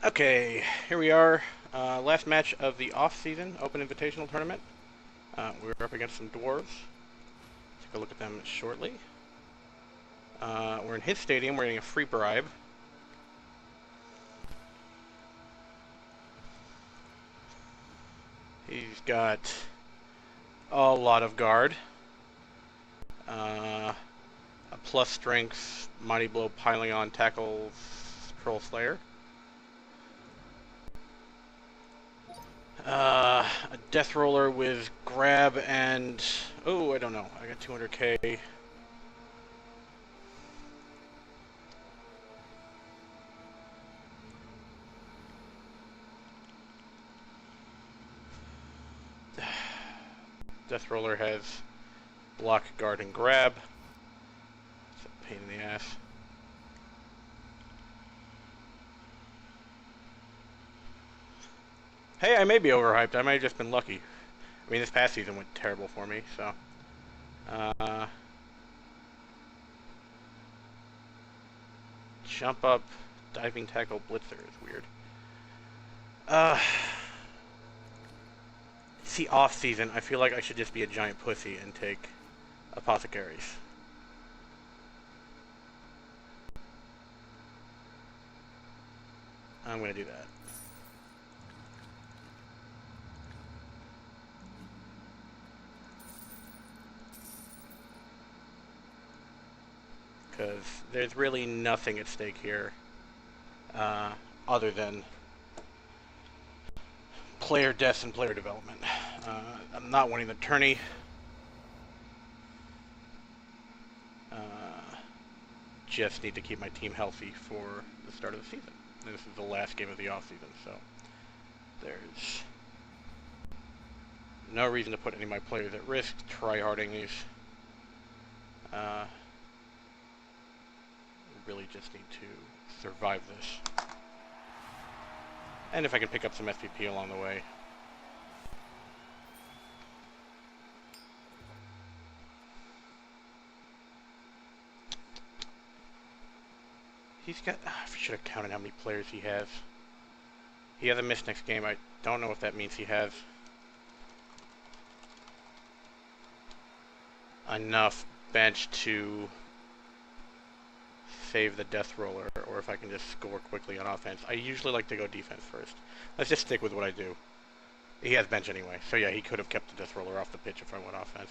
Okay, here we are. Last match of the off-season Open Invitational Tournament. We're up against some Dwarves. Take a look at them shortly. We're in his stadium. We're getting a free bribe. He's got a lot of guard. A plus strength, mighty blow, piling on, tackles, troll slayer. A Deathroller with grab and... Oh, I don't know. I got 200k. Deathroller has block, guard, and grab. It's a pain in the ass. Hey, I may be overhyped. I might have just been lucky. I mean, this past season went terrible for me, so... Jump up, diving tackle, blitzer is weird. See, off season, I feel like I should just be a giant pussy and take apothecaries. I'm gonna do that. Because there's really nothing at stake here other than player deaths and player development. I'm not winning the tourney. Just need to keep my team healthy for the start of the season. And this is the last game of the off-season, so there's no reason to put any of my players at risk try-harding these. Really just need to survive this. And if I can pick up some SPP along the way. He's got... I should have counted how many players he has. He has a miss next game. I don't know if that means he has enough bench to save the Deathroller, or if I can just score quickly on offense. I usually like to go defense first. Let's just stick with what I do. He has bench anyway, so yeah, he could have kept the Deathroller off the pitch if I went offense.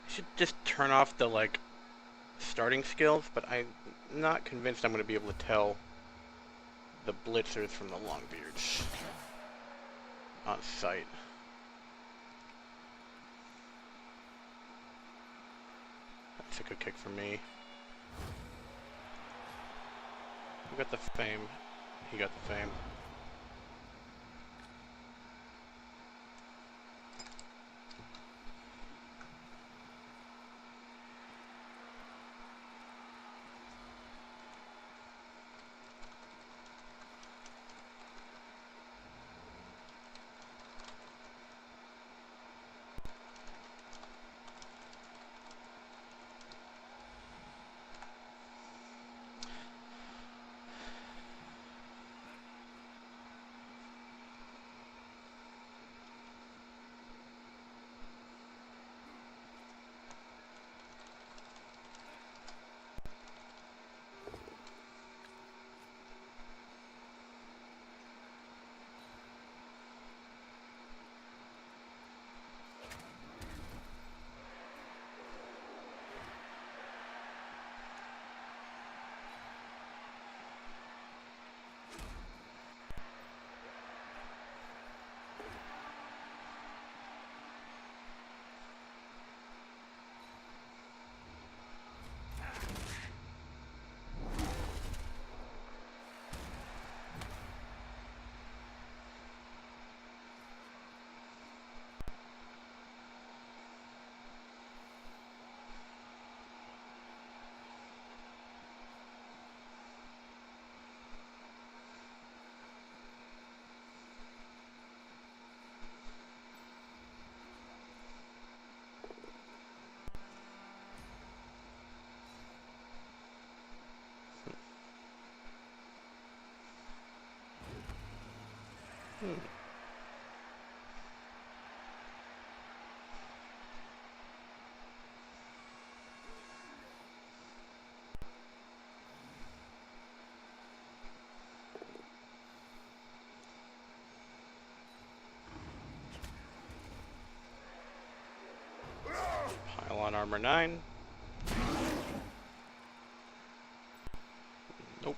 Should just turn off the like starting skills, but I'm not convinced I'm going to be able to tell the blitzers from the longbeards on sight. That's a good kick for me. Who got the fame? He got the fame. Pile on armor 9. Nope.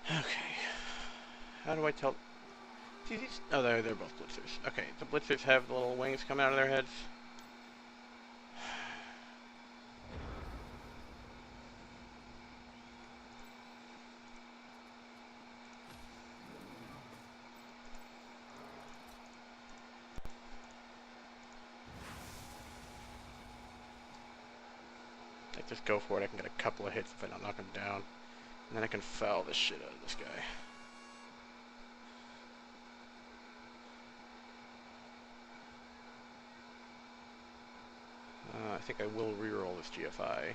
Okay. How do I tell? See these? Oh, they're both blitzers. Okay, the blitzers have the little wings coming out of their heads. I just go for it. I can get a couple of hits if I don't knock him down, and then I can foul the shit out of this guy. I think I will reroll this GFI.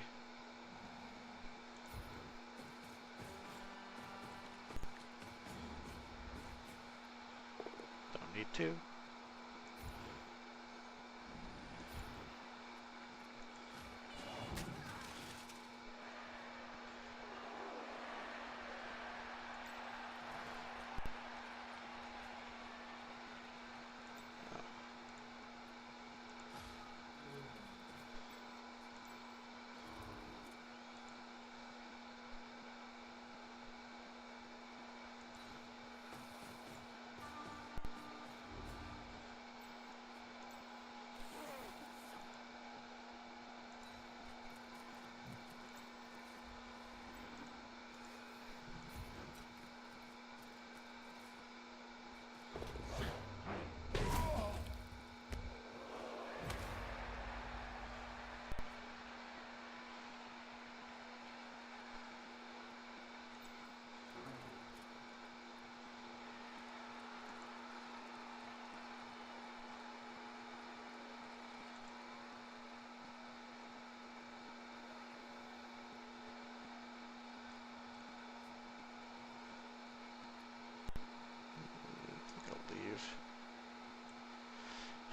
Don't need to.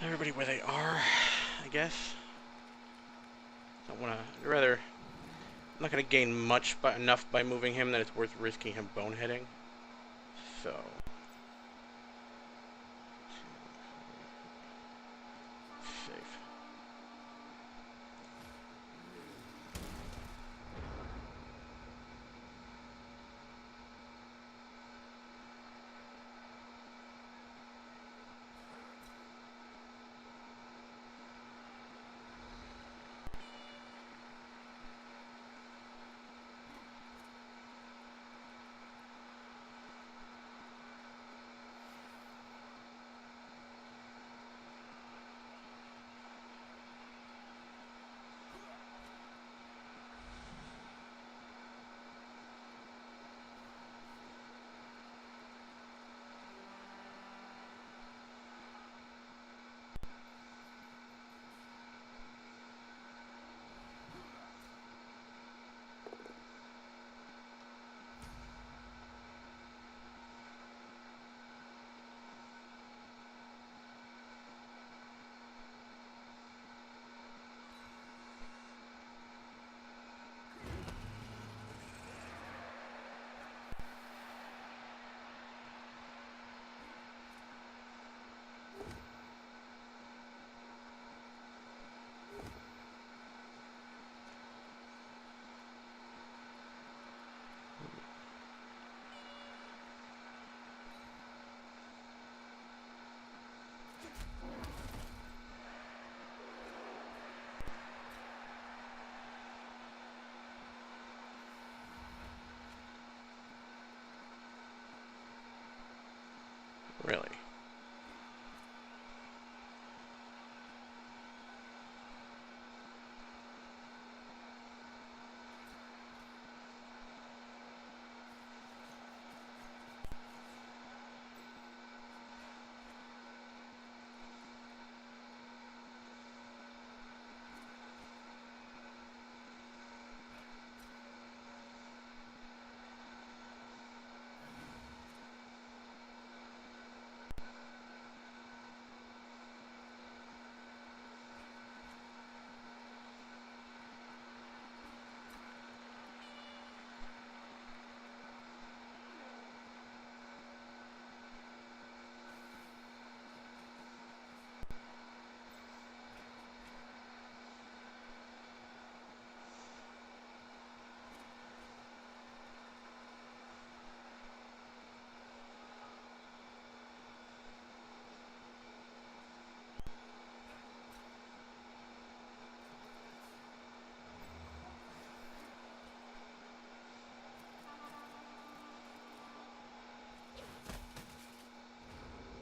everybody where they are, I guess. Don't want to. Rather, I'm not going to gain much, but enough by moving him that it's worth risking him boneheading. So. Safe. Really.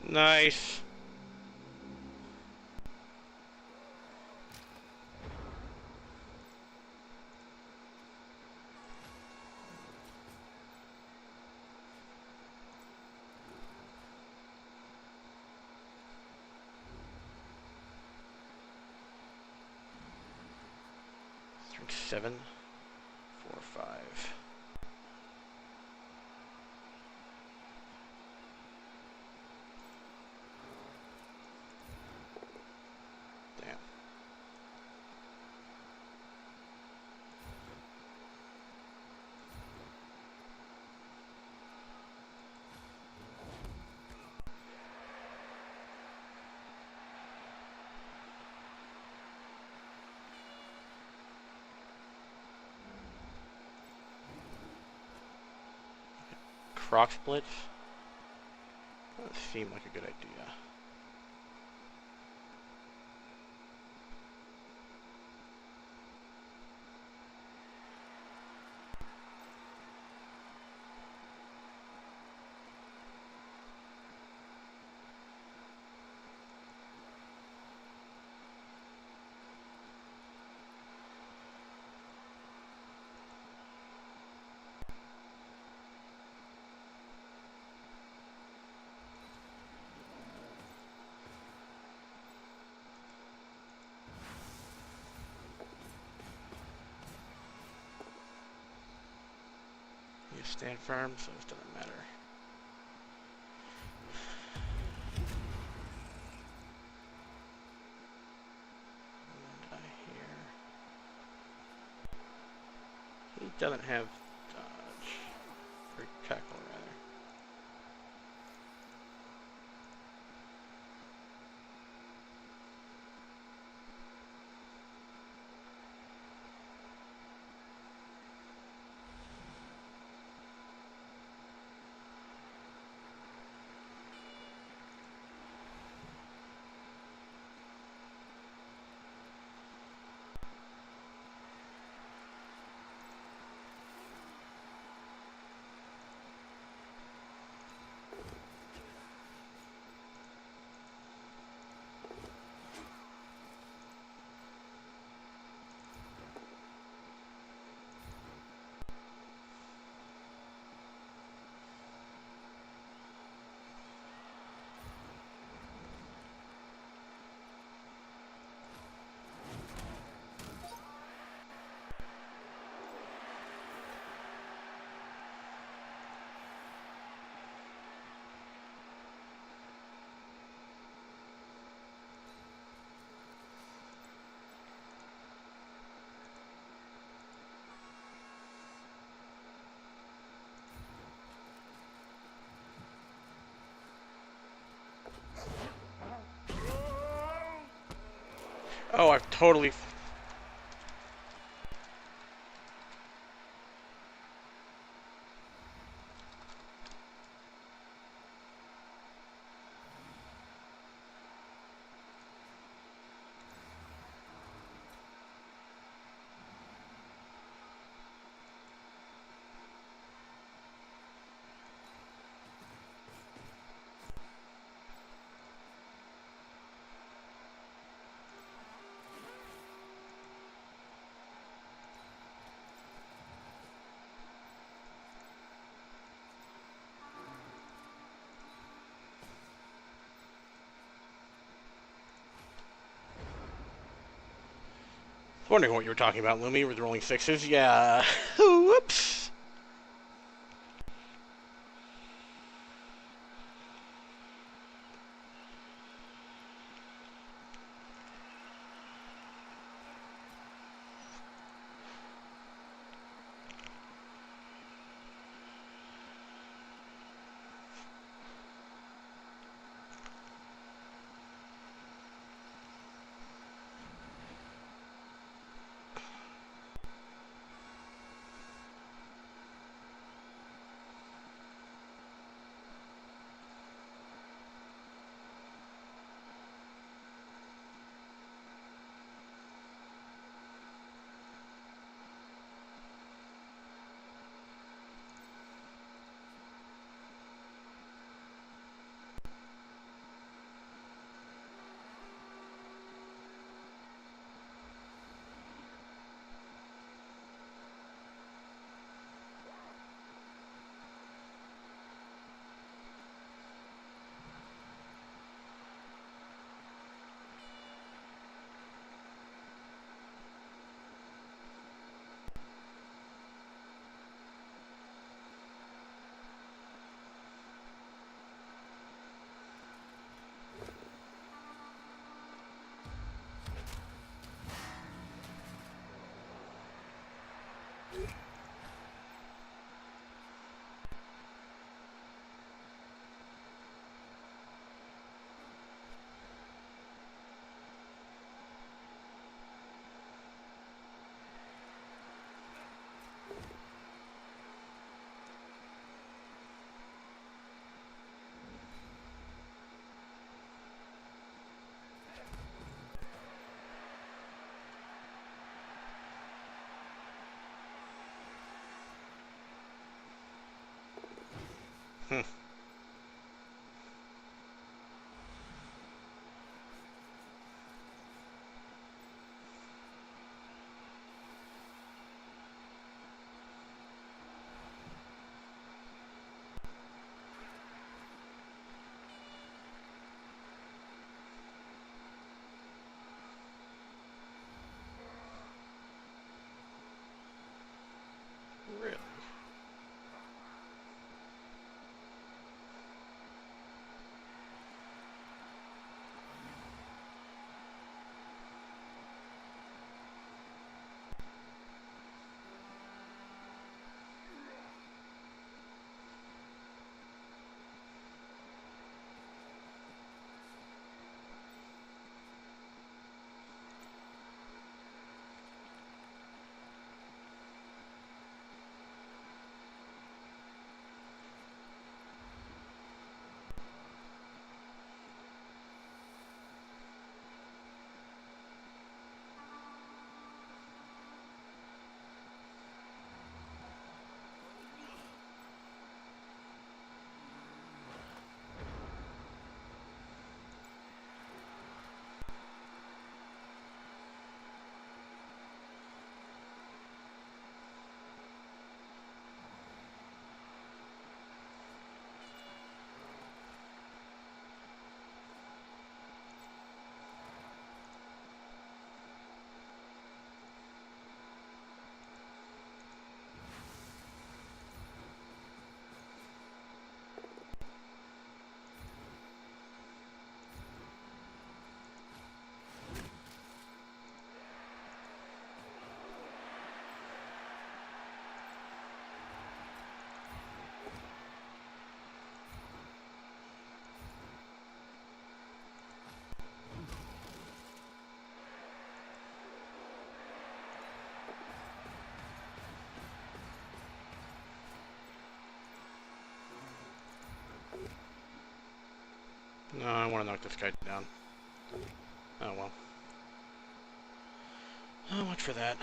Nice. Drink 7, 4, 5. Damn. Croc splits? That seemed like a good idea. You stand firm, so it doesn't matter. doesn't have dodge. Or tackle, rather. Oh, I've totally... Wondering what you were talking about, Lumi, with rolling sixes. Yeah. Whoops. Hmm. Really? No, I want to knock this guy down. Oh well. How much for that?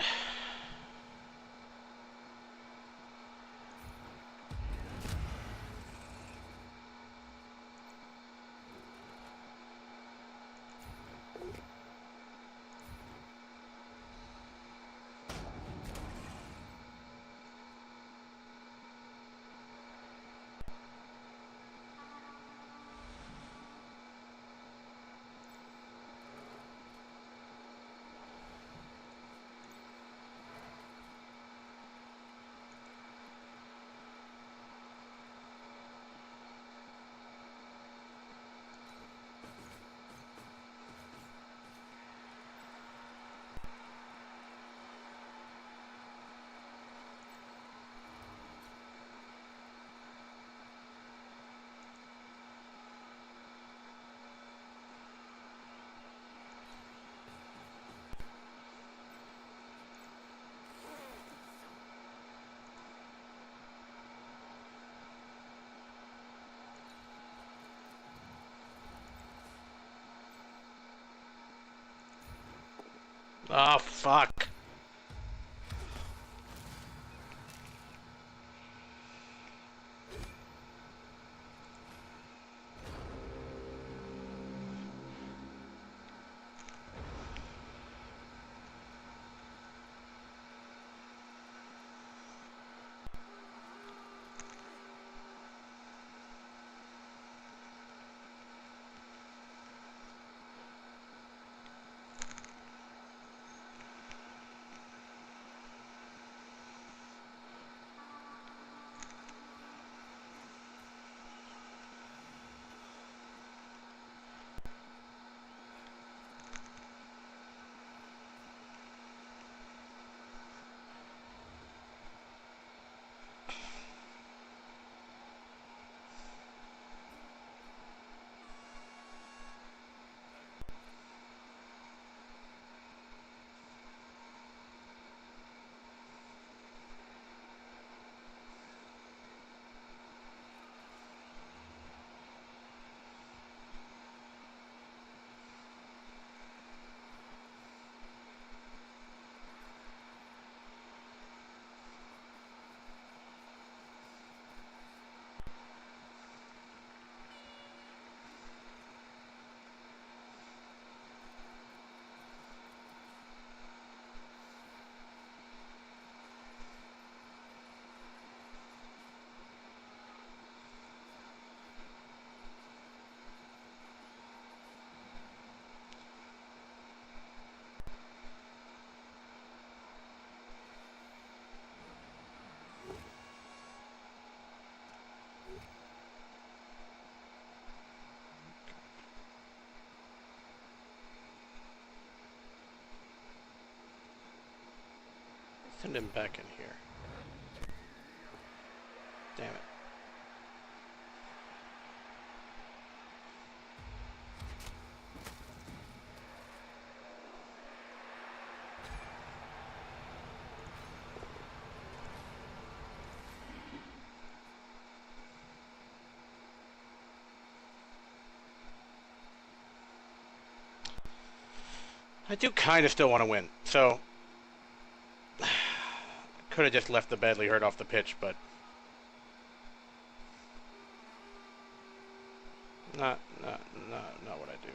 Oh, fuck. Send him back in here. Damn it. I do kind of still want to win, so could have just left the badly hurt off the pitch, but not what I do.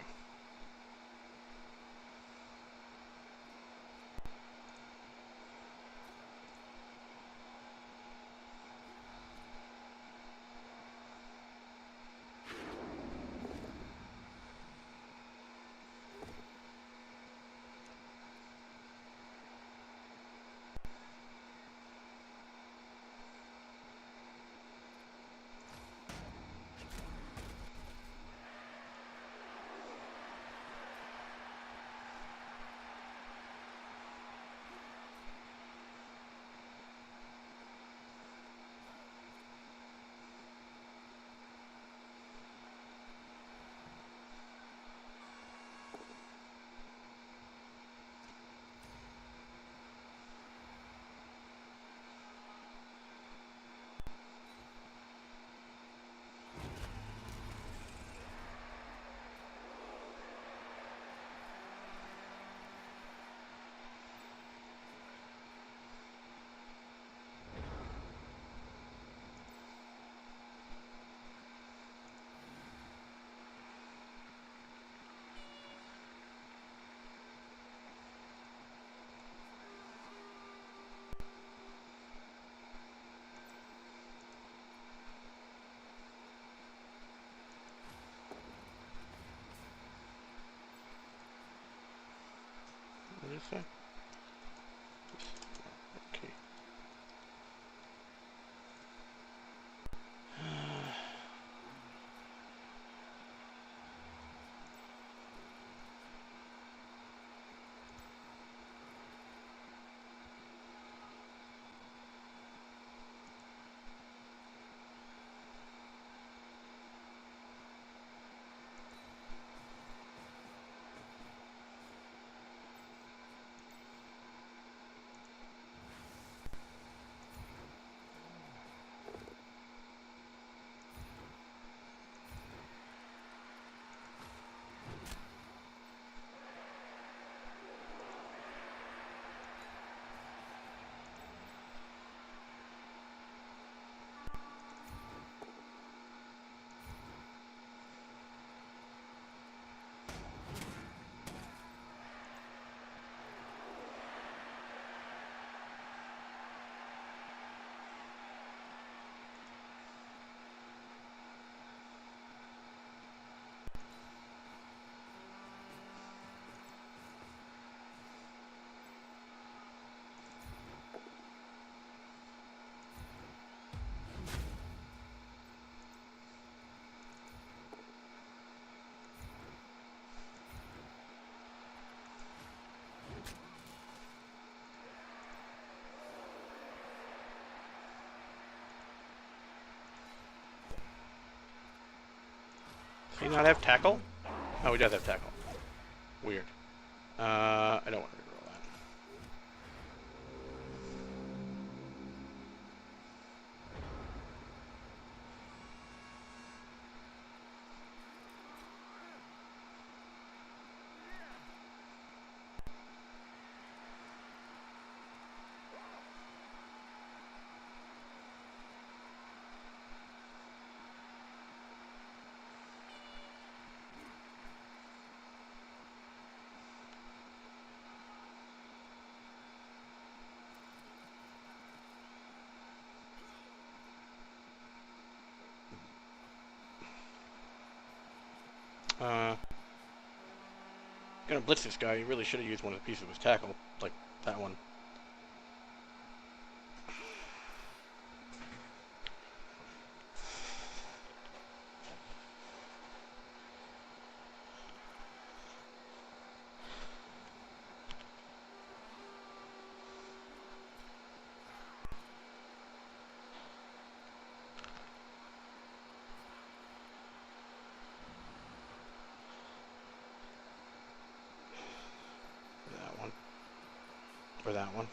Does he not have tackle? Oh, he does have tackle. Weird. I don't want to reroll that. Gonna blitz this guy. He really should have used one of the pieces of his tackle, like that one. For that one.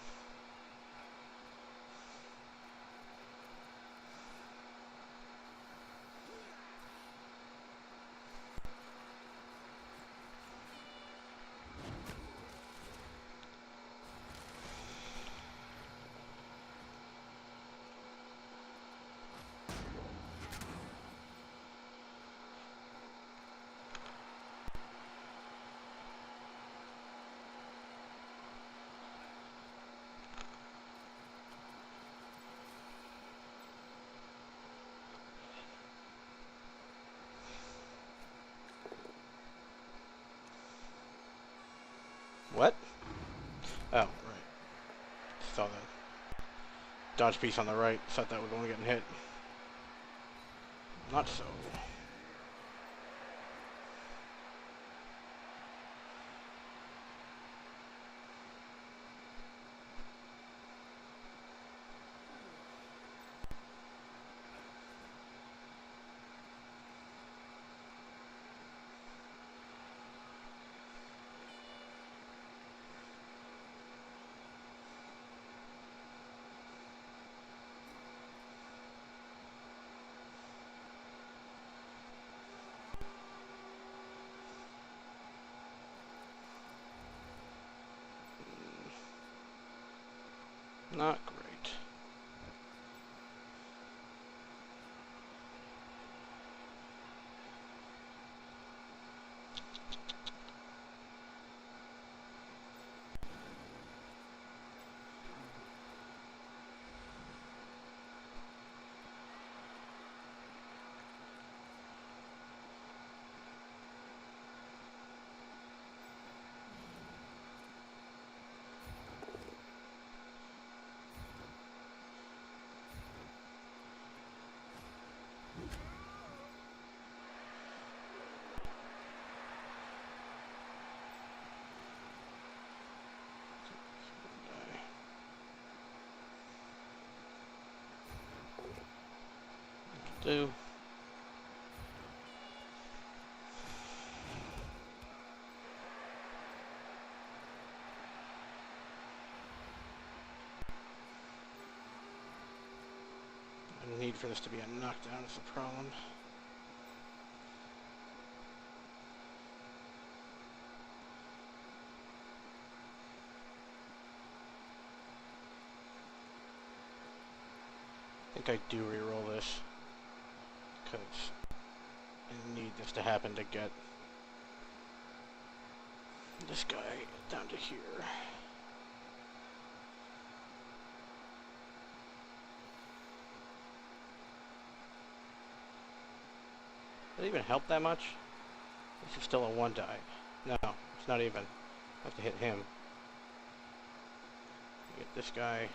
What? Oh, right. Saw that. Dodge piece on the right. Thought that was the one getting hit. Not so. Not great. Do. I need for this to be a knockdown is the problem. I think I do reroll this. Because I need this to happen to get this guy down to here. Does it even help that much? This is still a 1 die. No, it's not even. I have to hit him. Get this guy.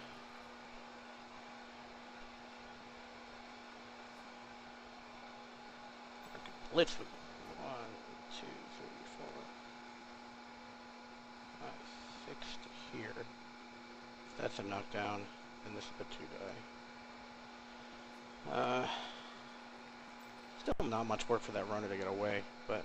Blitz with 1, 2, 3, 4, 5, 6 to here. That's a knockdown, and this is a 2 die. Still not much work for that runner to get away, but...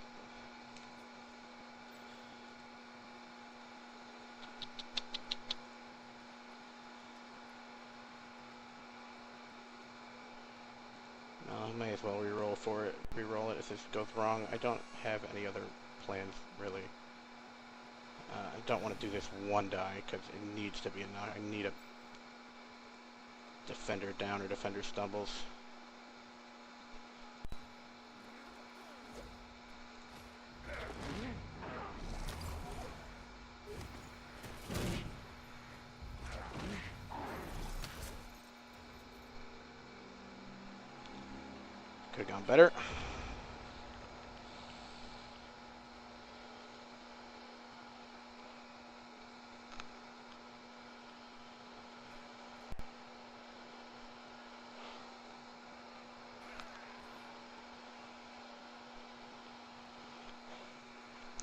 No, I may as well re-roll for it. Re-roll it if this goes wrong. I don't have any other plans, really. I don't want to do this one die, because it needs to be a knock. I need a defender down or defender stumbles. Could have gone better.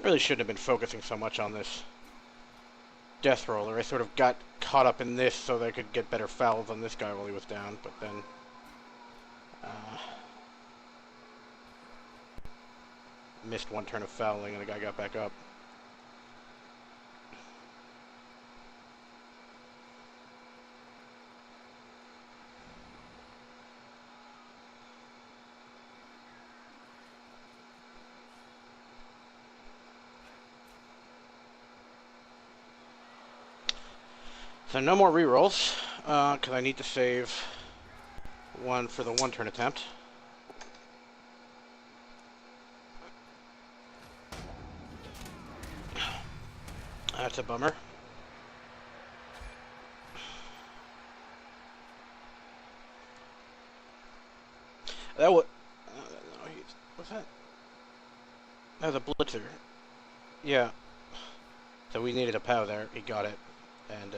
Really shouldn't have been focusing so much on this Deathroller. I sort of got caught up in this so that I could get better fouls on this guy while he was down, but then missed one turn of fouling and the guy got back up. So no more rerolls, because I need to save one for the one turn attempt. That's a bummer. That was... what's that? That was a blitzer. Yeah. So we needed a POW there. He got it. And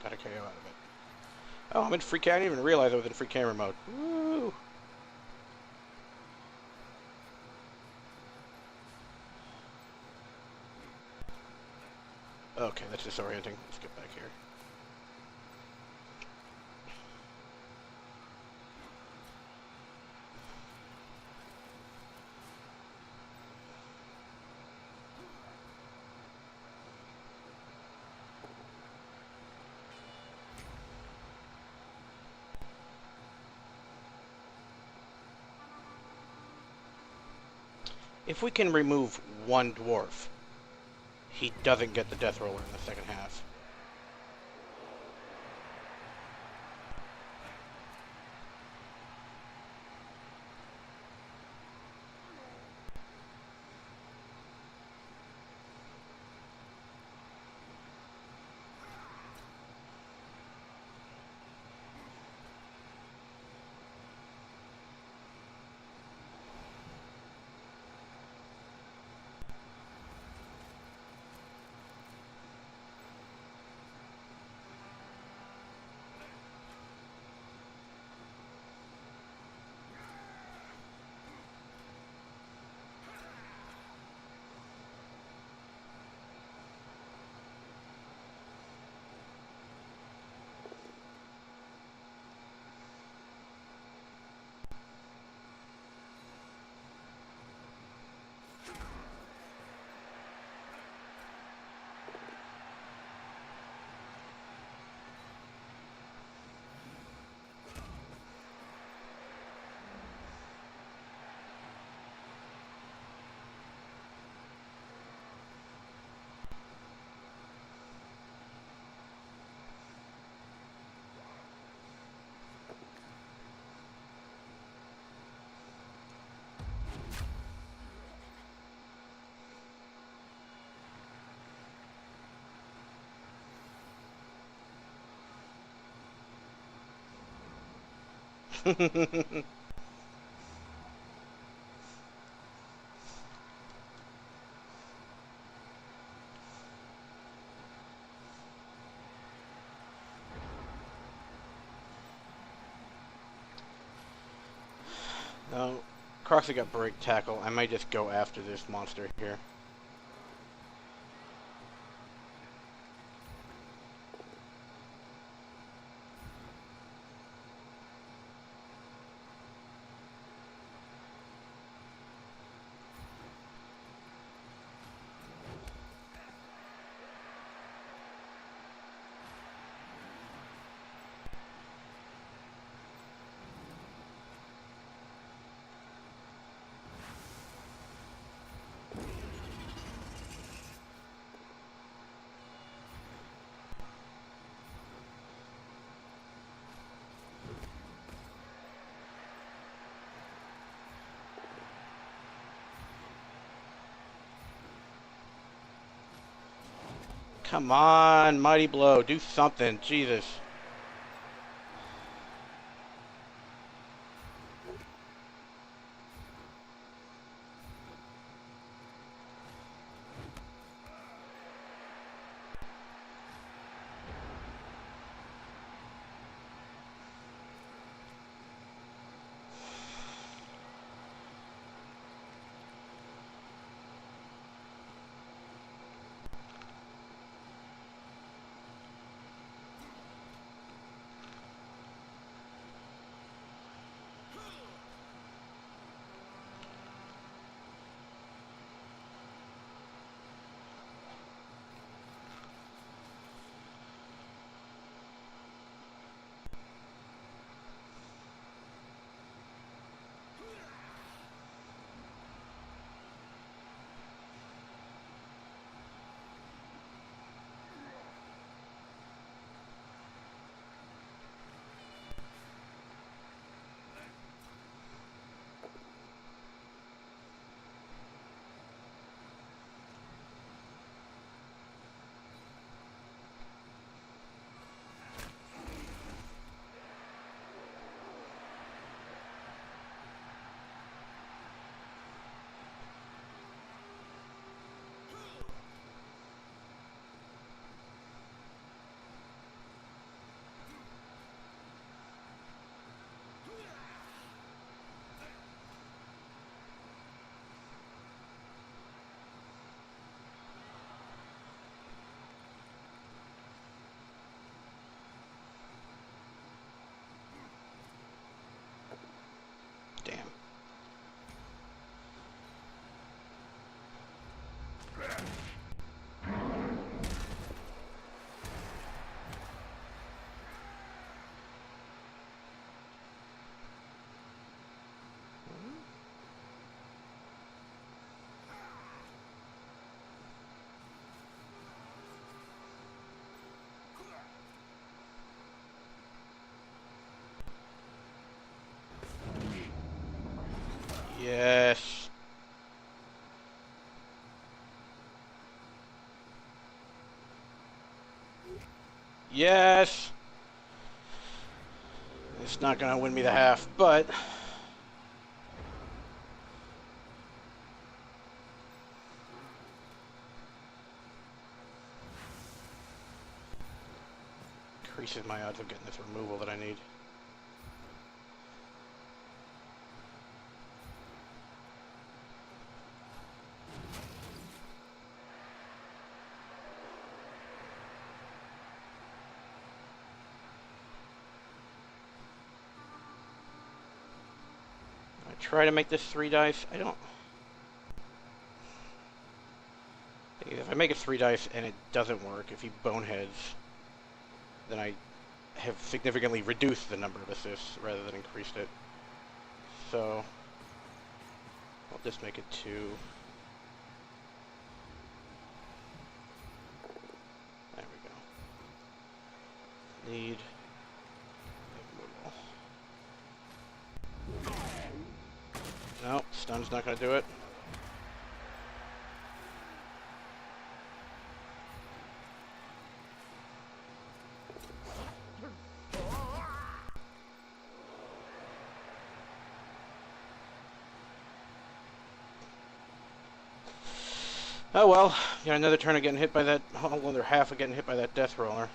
got a KO out of it. Oh, I'm in free camera. I didn't even realize I was in free camera mode. Woo! Okay, that's disorienting. Let's get back here. If we can remove one dwarf, he doesn't get the Deathroller in the second half. No, Croxy got break tackle. I might just go after this monster here. Come on, Mighty Blow. Do something. Jesus. Damn. Yes. Yes. It's not gonna win me the half, but increases my odds of getting this removal that I need. Try to make this 3 dice. I don't. If I make it 3 dice and it doesn't work, if he boneheads, then I have significantly reduced the number of assists rather than increased it. So I'll just make it 2. There we go. Need. No, stun's not going to do it. Oh well, got another turn of getting hit by that, another half of getting hit by that Deathroller.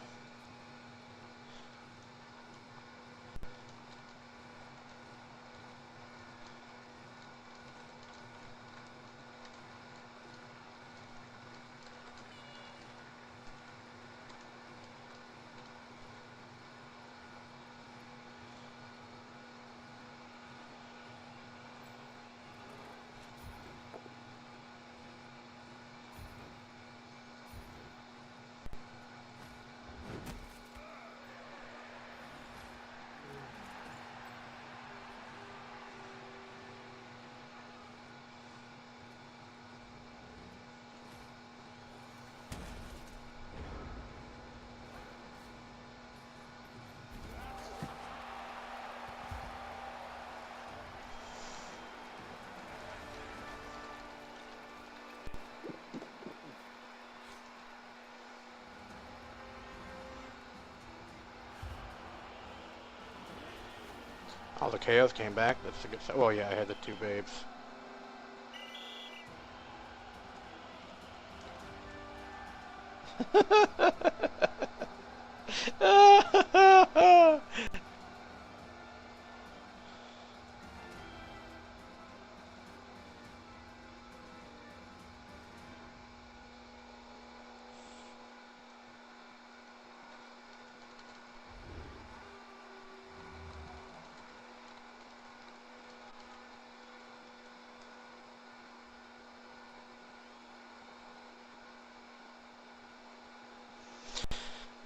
All the KOs came back. That's a good sign. Well, yeah, I had the 2 babes.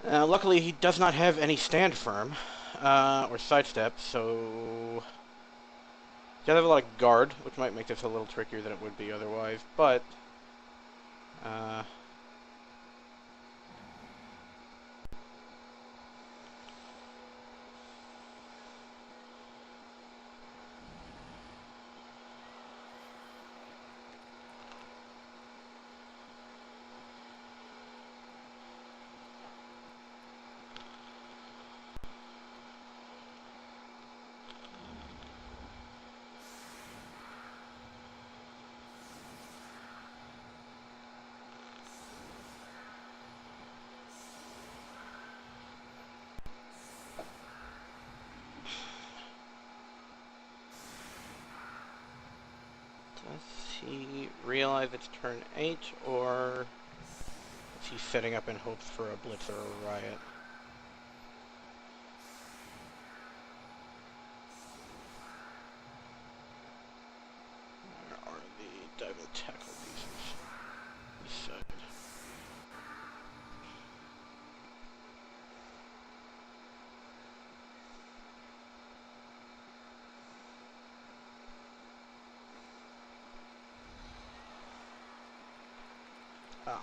Luckily, he does not have any stand firm or sidestep, so he does have a lot of guard, which might make this a little trickier than it would be otherwise. But does he realize it's turn 8, or is he setting up in hopes for a blitz or a riot? Where are the diving tackle pieces? This side. Oh.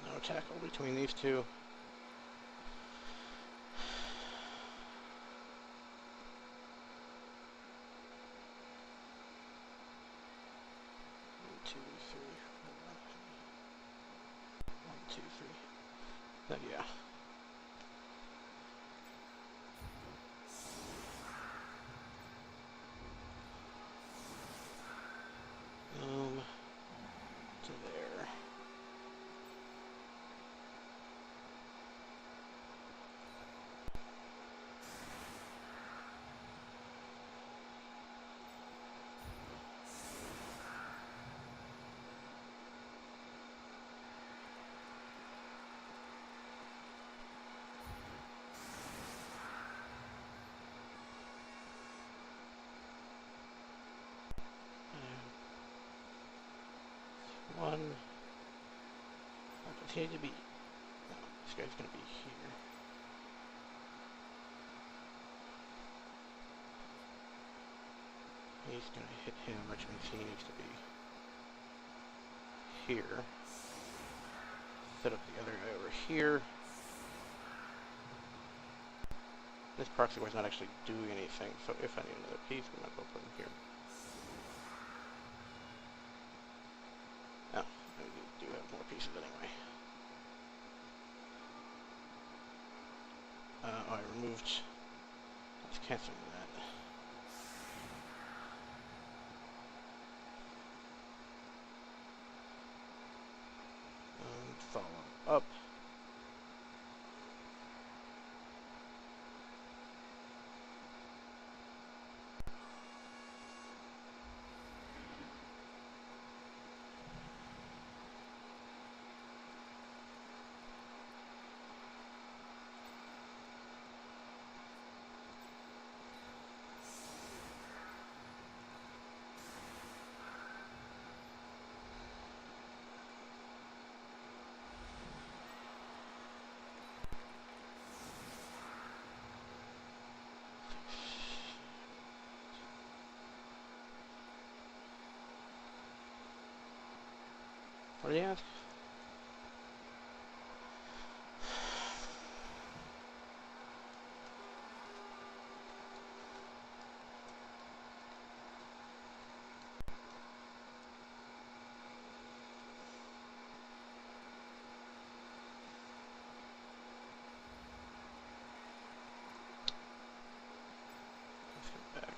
No tackle between these two. One, two, three. One, two, three. Yeah. To there. one. Does he need to be... No, this guy's going to be here. He's going to hit him, which means he needs to be here. Set up the other guy over here. This proxy war's not actually doing anything, so if I need another piece, we might as well put him here. Oh, we do have more pieces anyway. Oh, I removed... Let's cancel that. Follow up. What do you ask? Let's go back.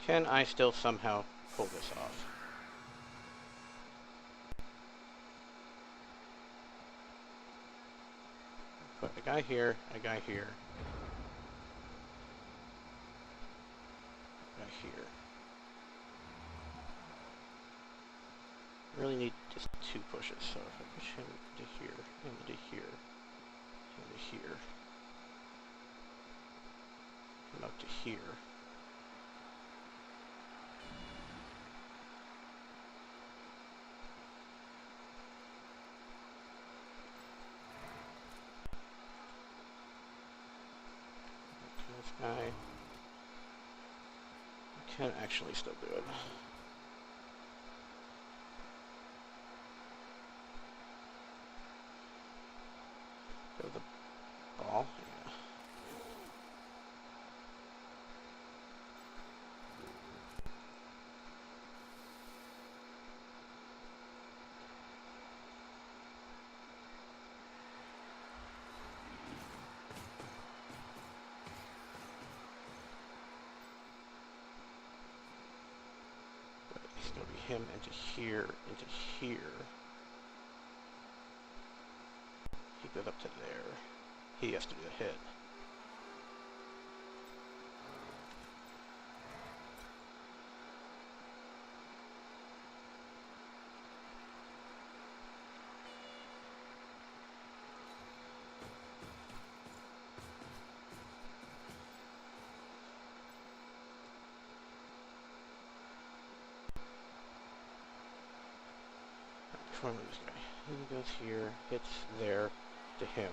Can I still somehow pull this off? Put a guy here, a guy here, a guy here. Really need just 2 pushes, so if I push him into here, into here, into here, come up to here. This guy, I can actually still do it. Go the ball, yeah. It's going to be him into here, into here. He goes up to there. He has to do the hit. Before I move this guy, he goes here, hits there to him.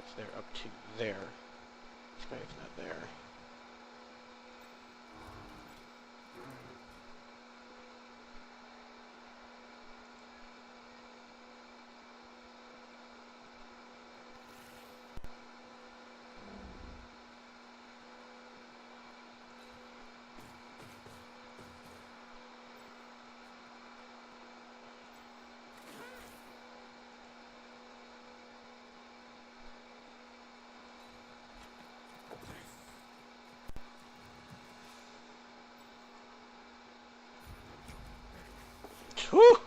It's there up to there. This guy's not there. Whew!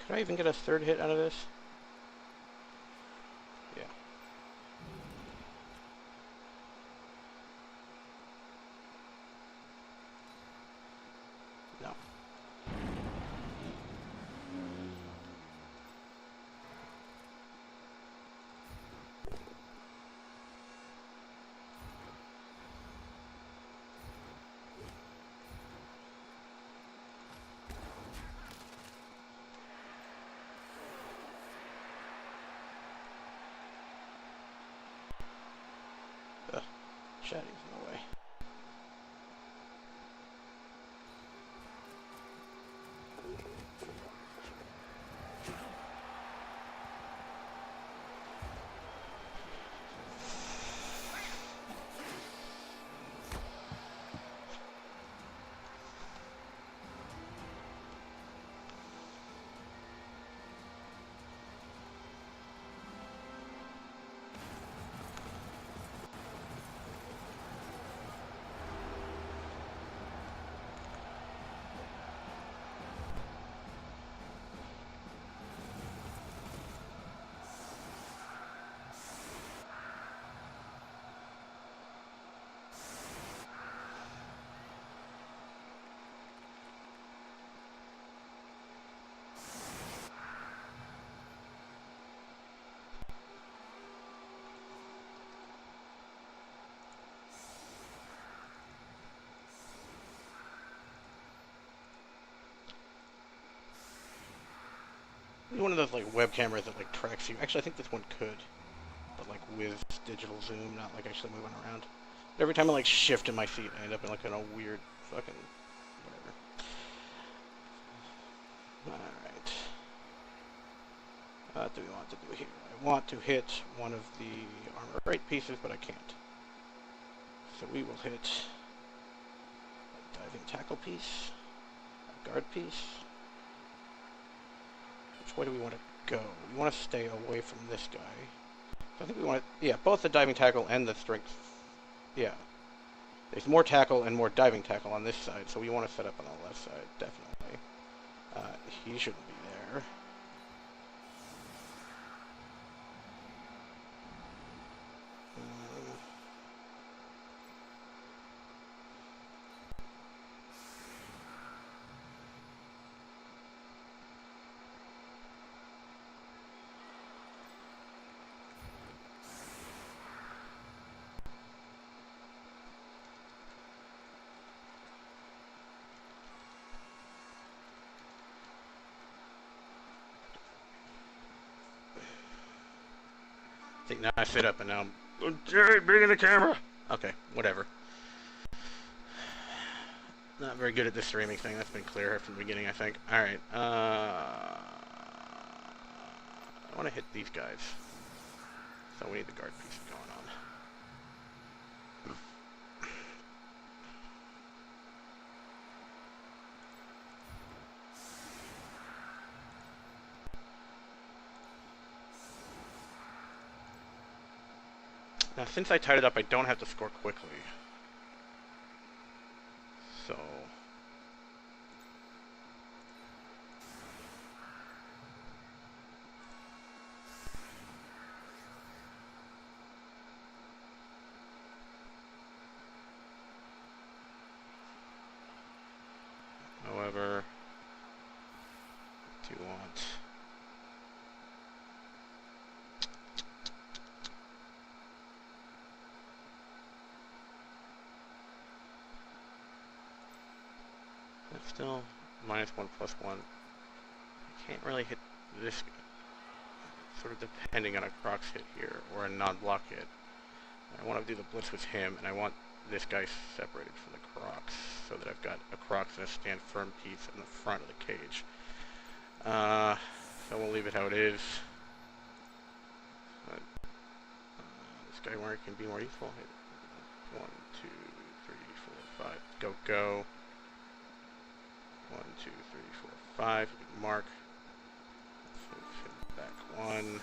Could I even get a third hit out of this? Yeah. No. Ugh. Shadow's in the way. One of those like web cameras that like tracks you. Actually, I think this one could, but like with digital zoom, not like actually moving around. Every time I like shift in my seat, I end up in like in a weird fucking whatever. All right. What do we want to do here? I want to hit one of the armor right pieces, but I can't. So we will hit a diving tackle piece, a guard piece. Which way do we want to go? We want to stay away from this guy. So I think we want to, yeah, both the diving tackle and the strength. Yeah. There's more tackle and more diving tackle on this side, so we want to set up on the left side, definitely. He shouldn't be there. See, now I sit up and now I'm Jerry, bring in the camera. Okay, whatever. Not very good at this streaming thing. That's been clear from the beginning, I think. Alright, I want to hit these guys. So we need the guard pieces going on. Now, since I tied it up, I don't have to score quickly. So... However... do you want... That's still -1 +1. I can't really hit this, sort of depending on a Crocs hit here, or a non-block hit. I want to do the blitz with him, and I want this guy separated from the Crocs, so that I've got a Crocs and a stand firm piece in the front of the cage. So we'll leave it how it is. This guy where it can be more useful. 1, 2, 3, 4, 5. Go, go. 1, 2, 3, 4, 5. Mark. Let's move him back 1.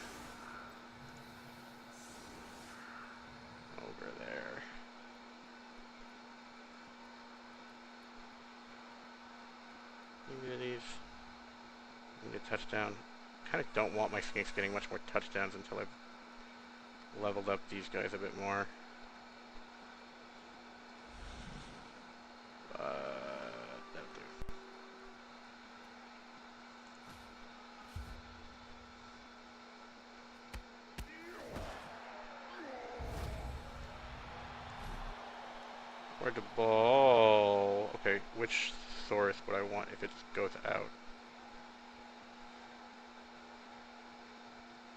Over there. Maybe these. Need a touchdown. Kind of don't want my Skinks getting much more touchdowns until I've leveled up these guys a bit more. That'll do. Where'd the ball? Okay, which source would I want if it goes out?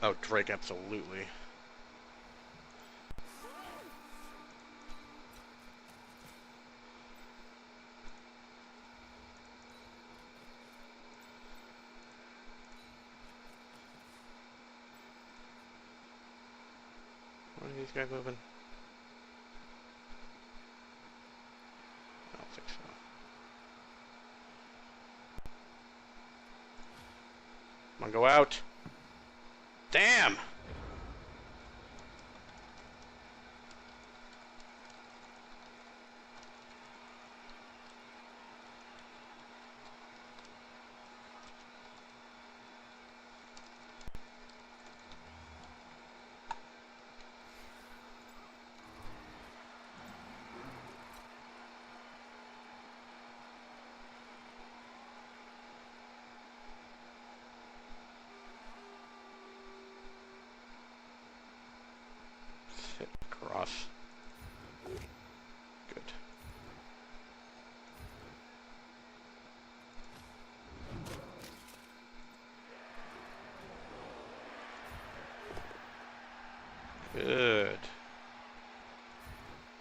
Oh, Drake, absolutely. What are these guys moving? I don't think so. Come on, go out. Damn! Hit cross. Good. Good.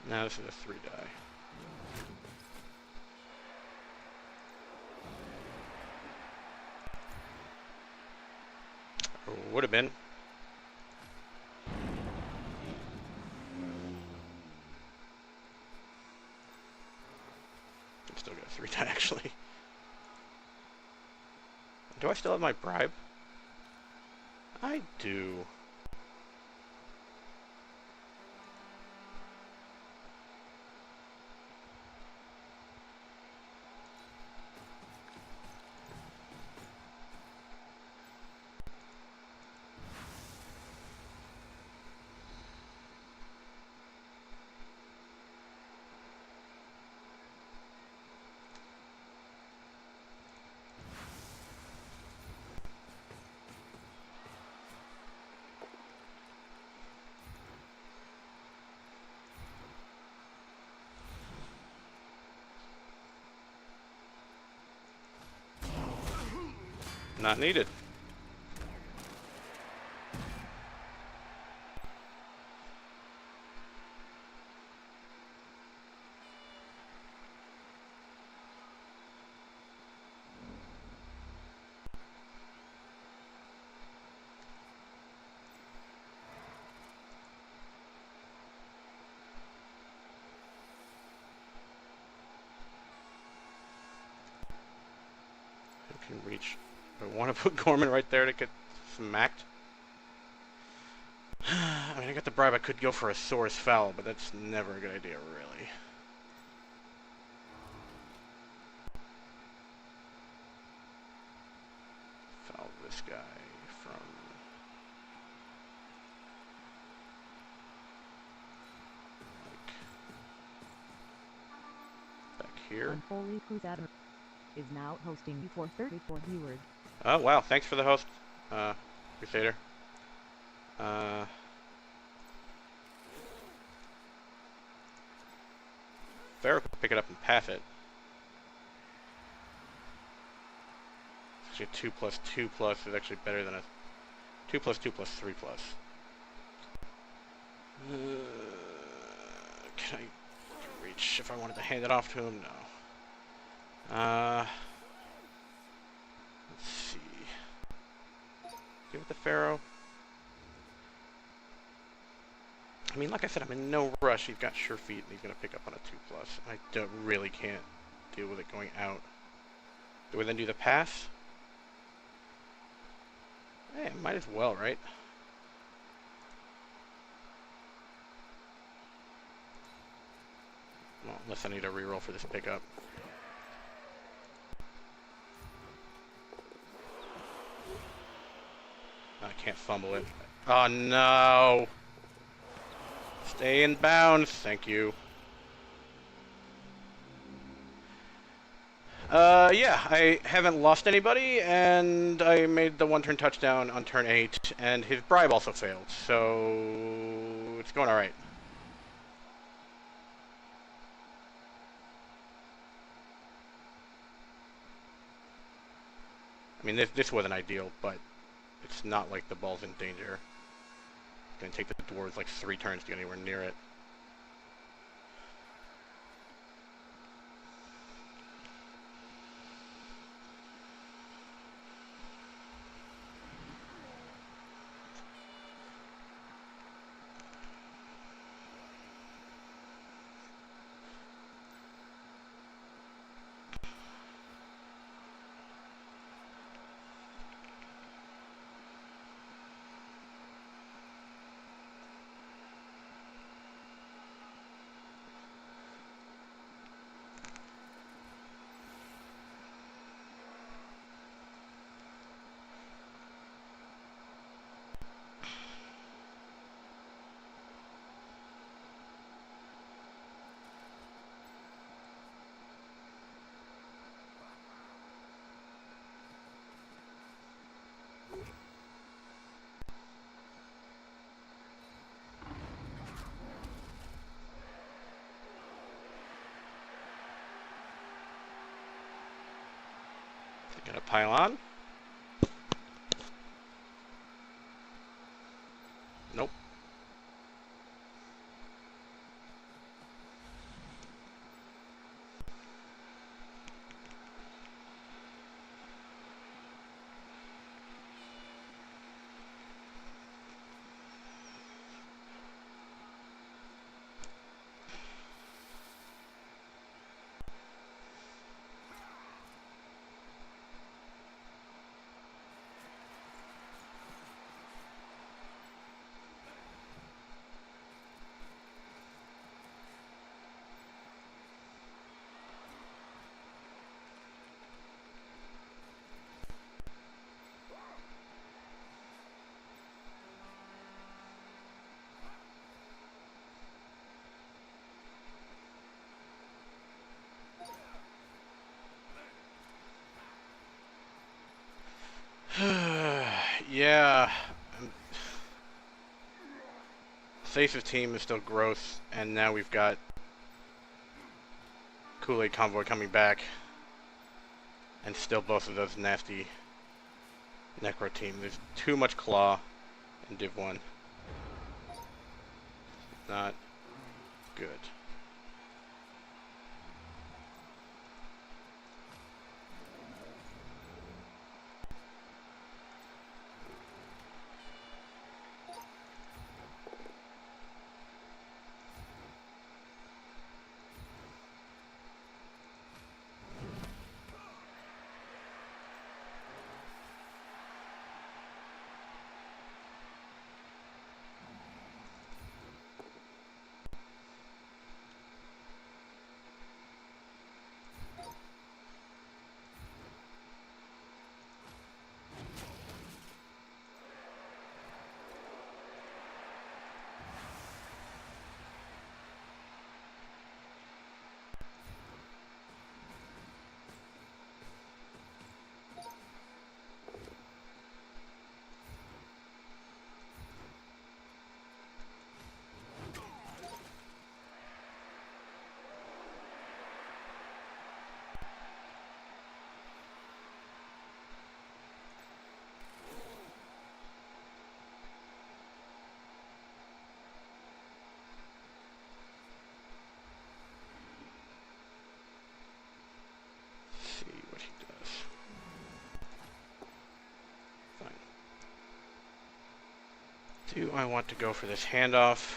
Now this is a 3 die. Would have been. Still got a 3 die actually. Do I still have my bribe? I do. Not needed. I can reach. I want to put Gorman right there to get smacked. I mean, I got the bribe. I could go for a source foul, but that's never a good idea, really. Foul this guy from like back here. Unholy Crusader is now hosting before 34 viewers. Oh wow! Thanks for the host, Crusader. Pharaoh could pick it up and pass it. Actually, 2 plus 2 plus is actually better than a 2 plus 2 plus 3 plus. Can I reach if I wanted to hand it off to him? No. Let's see. Give it to Pharaoh. I mean, like I said, I'm in no rush. He's got sure feet, and he's going to pick up on a 2+. I really can't deal with it going out. Do we then do the pass? Eh, might as well, right? Well, unless I need a reroll for this pickup. I can't fumble it. Oh, no! Stay in bounds. Thank you. Yeah, I haven't lost anybody, and I made the one-turn touchdown on turn 8, and his bribe also failed, so it's going alright. I mean, this wasn't ideal, but it's not like the ball's in danger. It's going to take the Dwarves like 3 turns to get anywhere near it. Gonna pile on. Nope. Yeah. Safest team is still gross, and now we've got Kool-Aid Convoy coming back, and still both of those nasty Necro team. There's too much Claw in Div 1. Not good. Do I want to go for this handoff?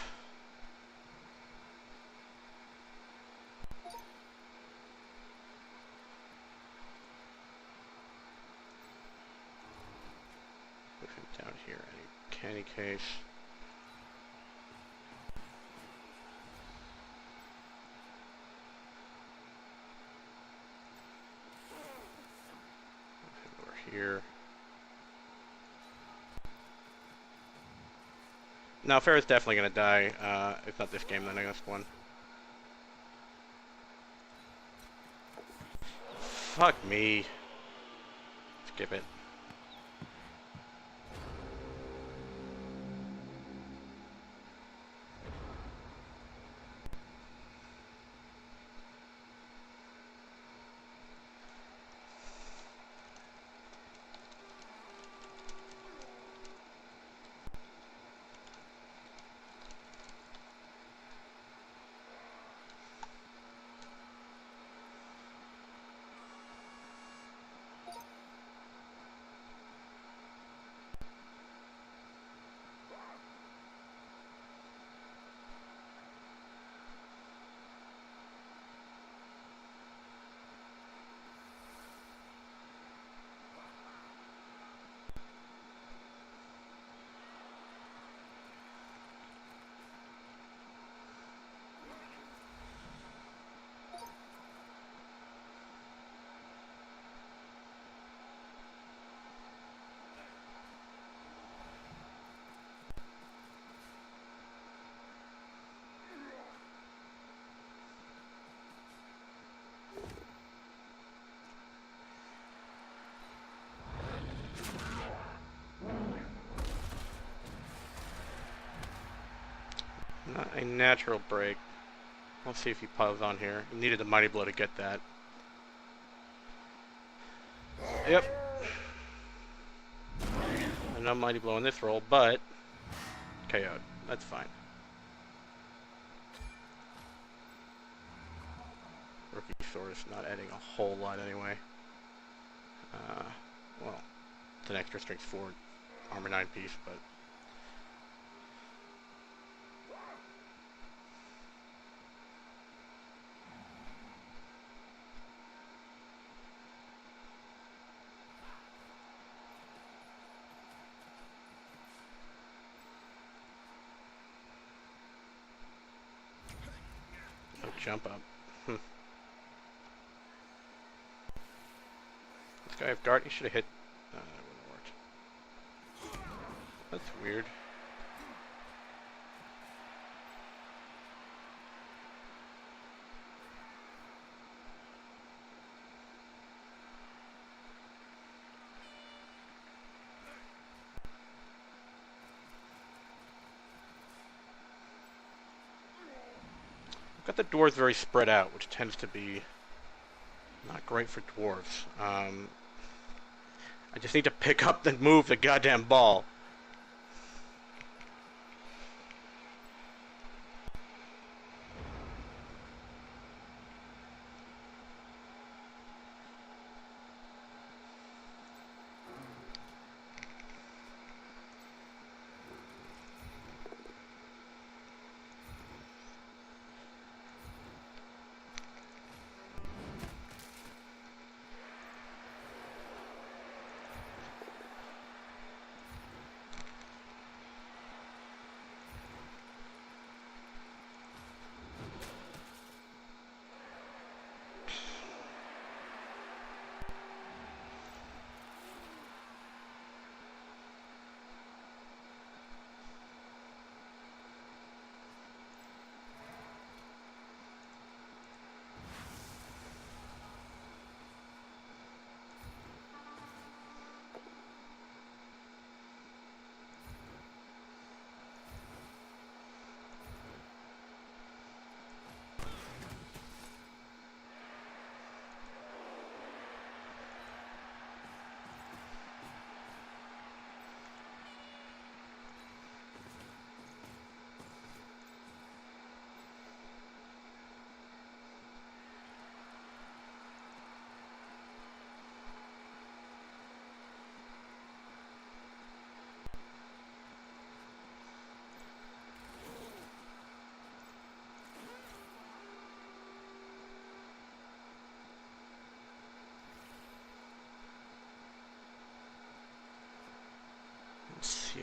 Move him down here in any case. Move him over here. Now, Farrah's definitely going to die. If not this game, then the next one. Fuck me. Skip it. Not a natural break. Let's see if he piles on here. He needed the Mighty Blow to get that. Yep. No Mighty Blow in this roll, but KO'd. That's fine. Rookie Source not adding a whole lot anyway. Well, it's an extra strength 4 armor 9 piece, but no jump up. This guy have Dart, he should have hit. That wouldn't have worked. That's weird. Got the Dwarves very spread out, which tends to be not great for Dwarves. I just need to pick up and move the goddamn ball.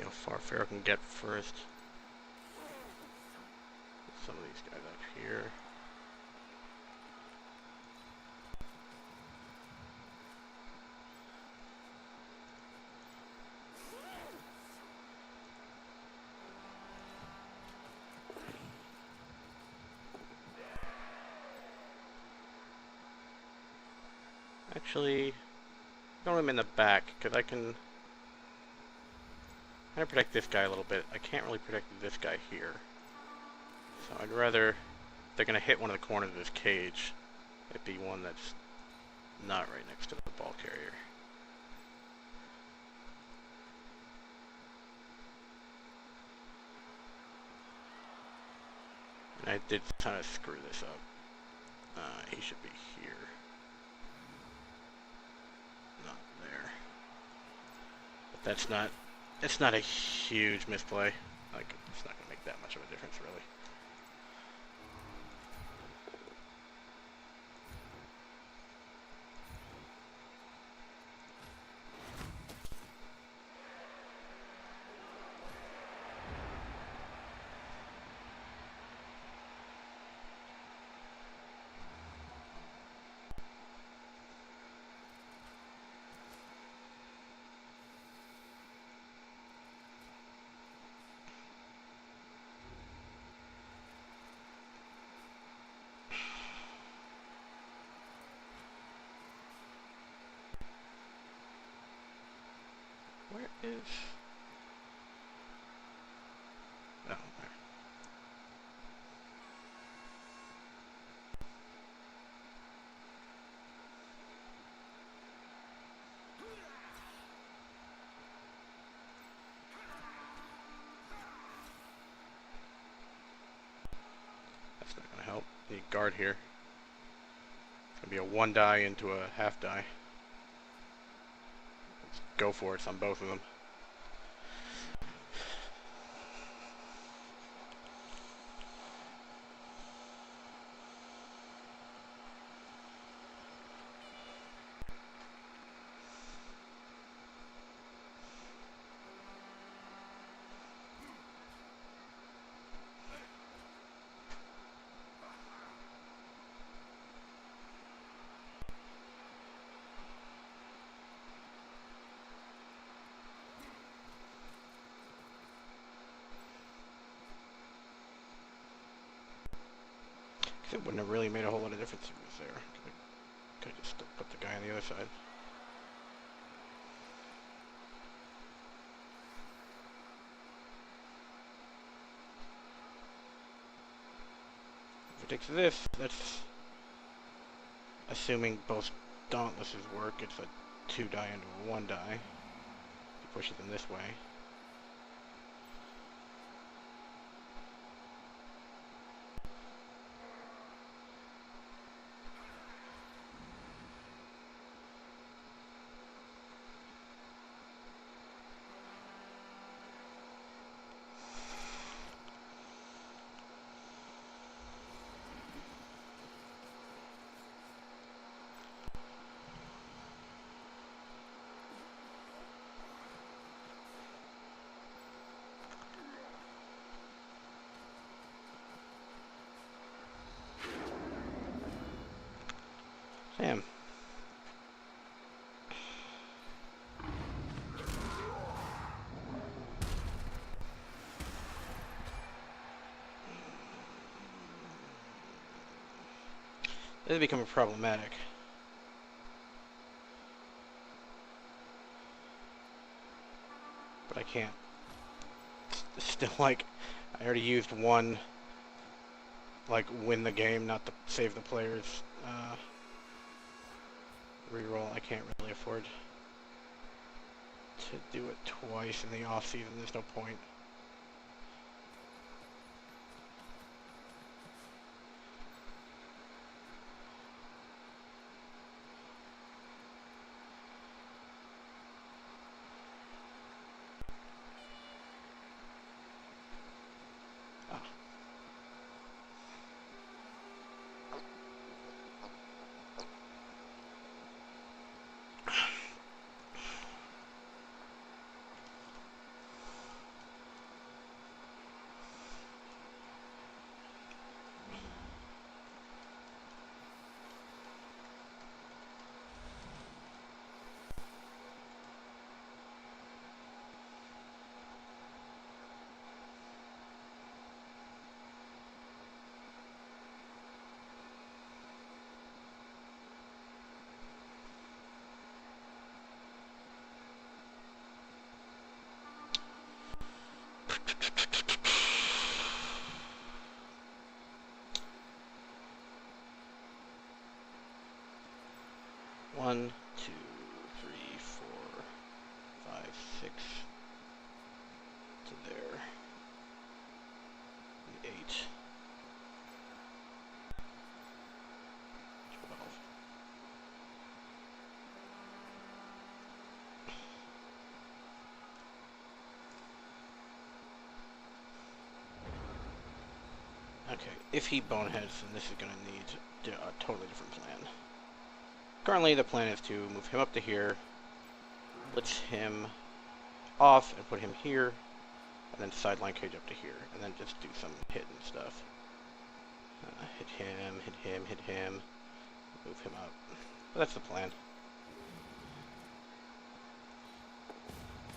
how far Pharaoh can get first. Some of these guys up here. Actually, don't let him in the back, because I can protect this guy a little bit. I can't really protect this guy here. So I'd rather, if they're going to hit one of the corners of this cage, it be one that's not right next to the ball carrier. And I did kind of screw this up. He should be here. Not there. But it's not a huge misplay. Like, it's not going to make that much of a difference, really. Where is... Oh, there. That's not going to help. Need guard here. It's going to be a 1 die into a half die. Let's go for it on both of them. It wouldn't have really made a whole lot of difference if it was there. Could have just put the guy on the other side. If it takes this, that's assuming both Dauntlesses work. It's a 2 die into a 1 die. He pushes them this way. Damn. This is becoming problematic. But I can't. It's still like, I already used one, like, win the game, not to save the players. Reroll. I can't really afford to do it twice in the off season. There's no point. Okay, if he boneheads, then this is going to need a totally different plan. Currently, the plan is to move him up to here, blitz him off, and put him here, and then sideline cage up to here, and then just do some hit and stuff. Hit him, hit him, hit him, move him up. But that's the plan.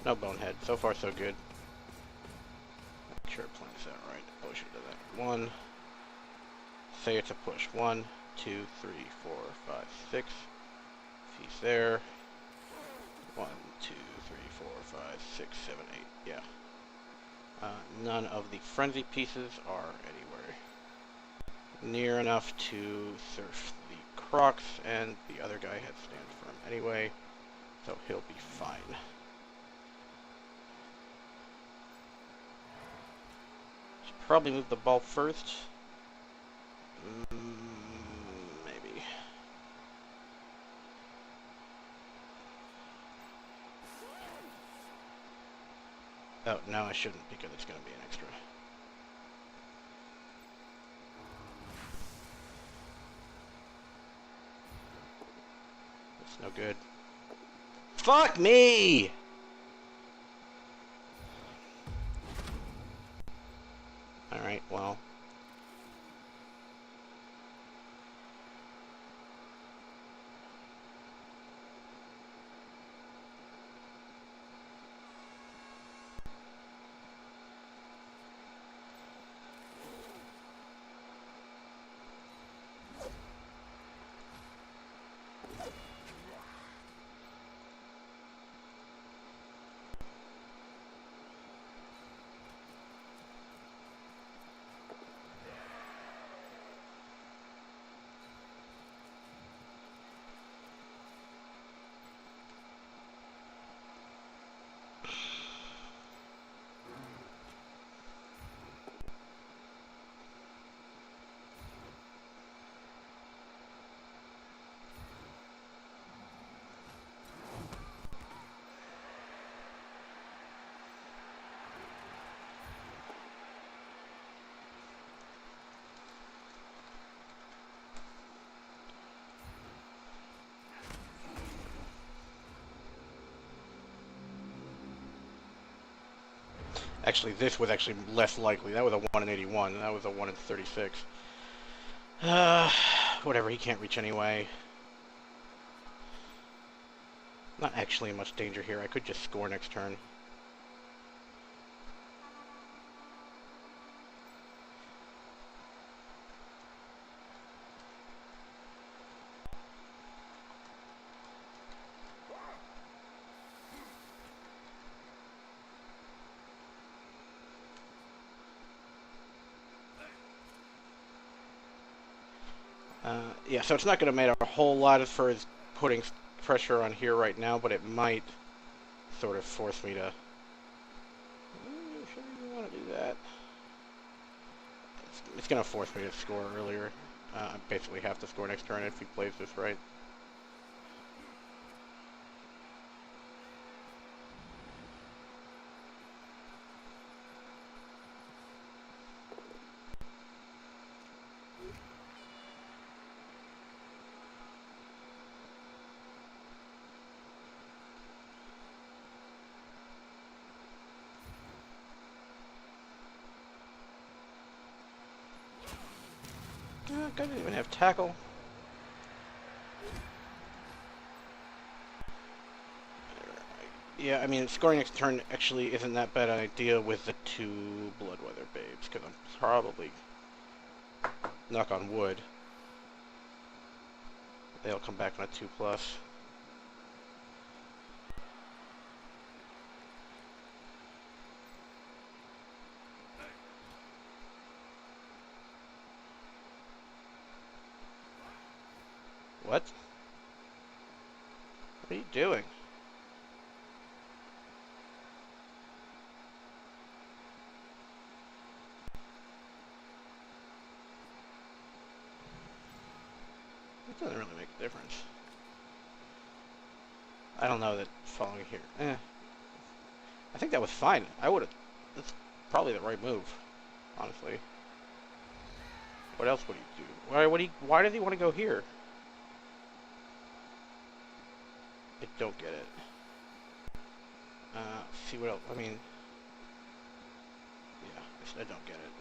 No bonehead. So far, so good. Make sure it plans out right. Oh, we should have done that. 1. Say it's a push. 1, 2, 3, 4, 5, 6. If he's there. 1, 2, 3, 4, 5, 6, 7, 8. Yeah. None of the frenzy pieces are anywhere near enough to surf the Crocs, and the other guy has stand firm anyway, so he'll be fine. Should probably move the ball first. Maybe. Oh, no, I shouldn't, because it's going to be an extra. That's no good. Fuck me! Alright, well. Actually, this was actually less likely. That was a 1 in 81. That was a 1 in 36. Whatever, he can't reach anyway. Not actually in much danger here. I could just score next turn. Yeah, so it's not going to make a whole lot for his putting pressure on here right now, but it might sort of force me to... Should we want to do that? It's going to force me to score earlier. I basically have to score next turn if he plays this right. Guy didn't even have tackle. Yeah, I mean, scoring next turn actually isn't that bad an idea with the 2 Bloodweather Babes, because I'm probably, knock on wood, they'll come back on a 2+. What? What are you doing? It doesn't really make a difference. I don't know that following here. I think that was fine. I would have... That's probably the right move, honestly. What else would he do? Why does he want to go here? I don't get it. See what else, I mean, yeah, I don't get it.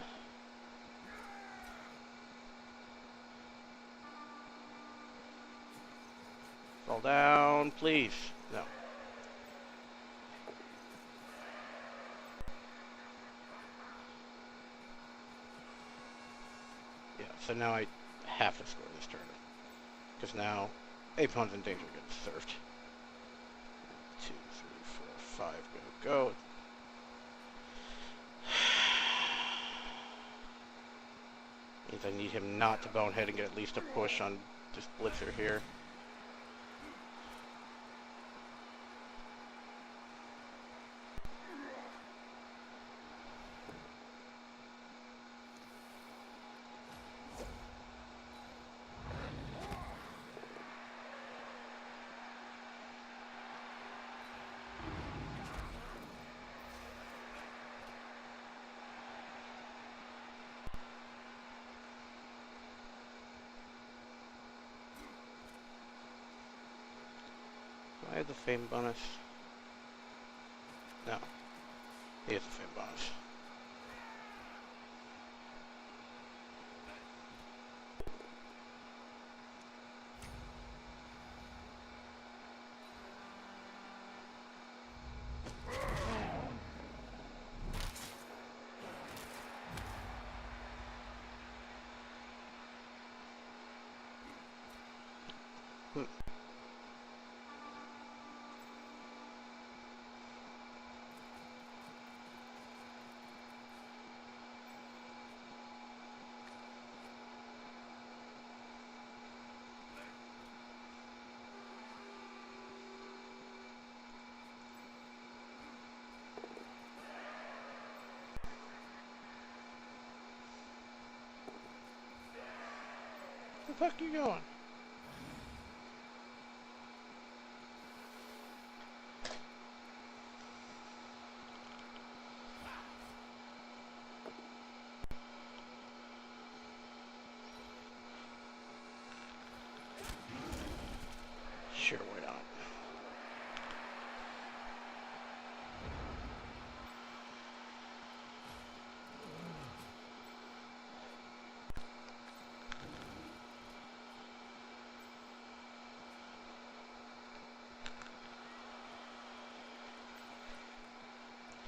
Fall down, please. No. Yeah, so now I have to score this turn. Because now, Apon's in danger of getting surfed. 2, 3, 4, 5, go. Means I need him not to bonehead and get at least a push on this blitzer here. I have the fame bonus. No. He has the fame bonus. Where the fuck are you going? Sure, why not?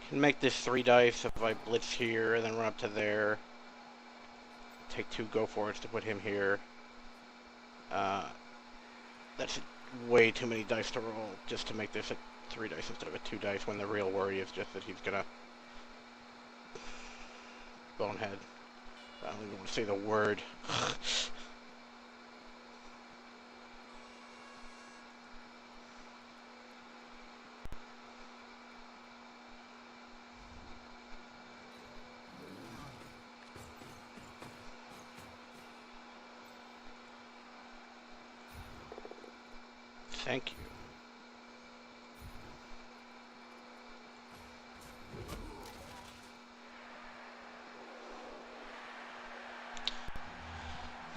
Can make this 3 dice if I blitz here and then run up to there. Take 2 go for it to put him here. That's way too many dice to roll just to make this a 3 dice instead of a 2 dice when the real worry is just that he's gonna bonehead. I don't even want to say the word. Thank you.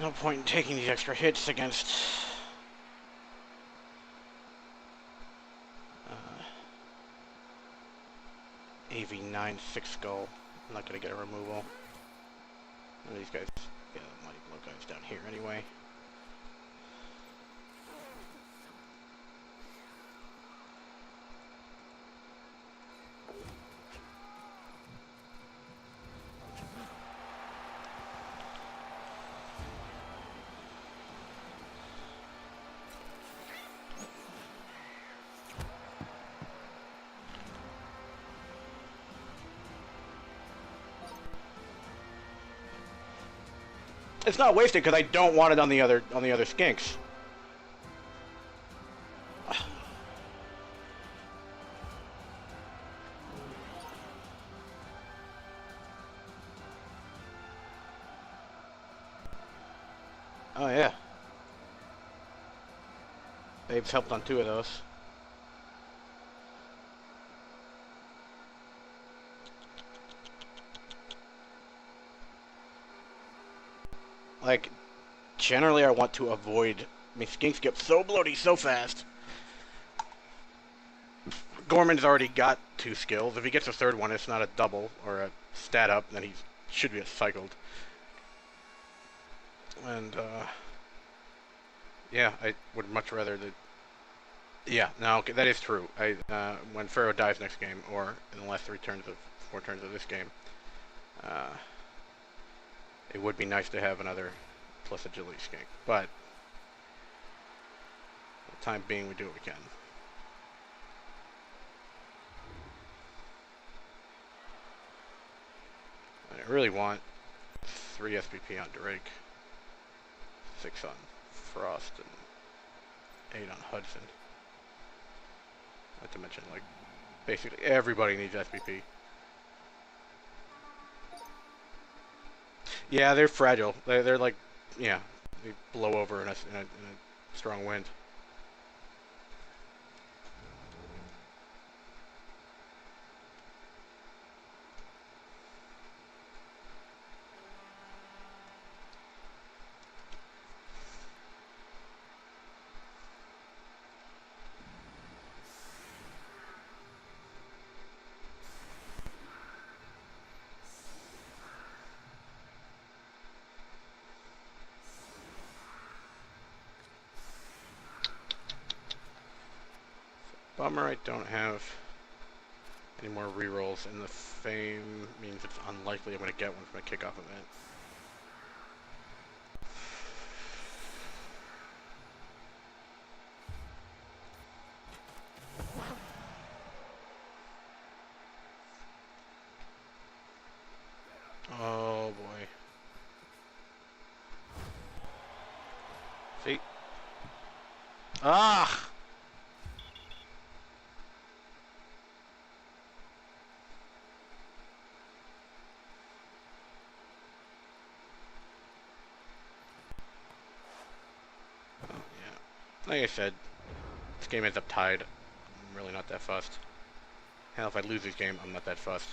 No point in taking these extra hits against AV9 6 skull. I'm not gonna get a removal. And these guys, yeah, the mighty blow guys down here anyway. It's not wasted because I don't want it on the other skinks. Oh yeah. Babe's helped on 2 of those. Like, generally I want to avoid... I mean, Skinks get so bloaty so fast. Gorman's already got 2 skills. If he gets a 3rd one, it's not a double or a stat up, then he should be cycled. And, yeah, I would much rather that... Yeah, no, okay, that is true. When Pharaoh dies next game, or in the last 4 turns of this game, it would be nice to have another plus agility skink. But, for the time being, we do what we can. I really want 3 SPP on Drake, 6 on Frost, and 8 on Hudson. Not to mention, like, basically everybody needs SPP. Yeah, they're fragile. They're like, yeah, they blow over in a strong wind. Bummer I don't have any more rerolls, and the fame means it's unlikely I'm going to get one from a kickoff event. Oh boy. See? Ah! Oh, yeah. Like I said, this game ends up tied. I'm really not that fussed. Hell, if I lose this game, I'm not that fussed.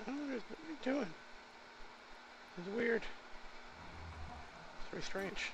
What are you doing? This is weird. It's very strange.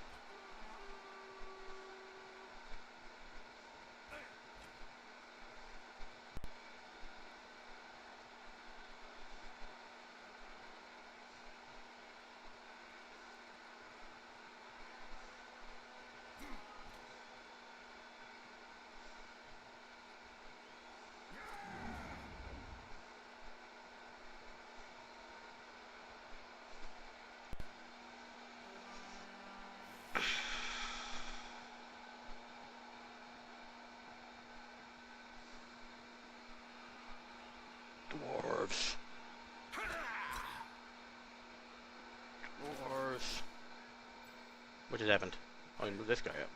What just happened? Oh, you moved this guy up.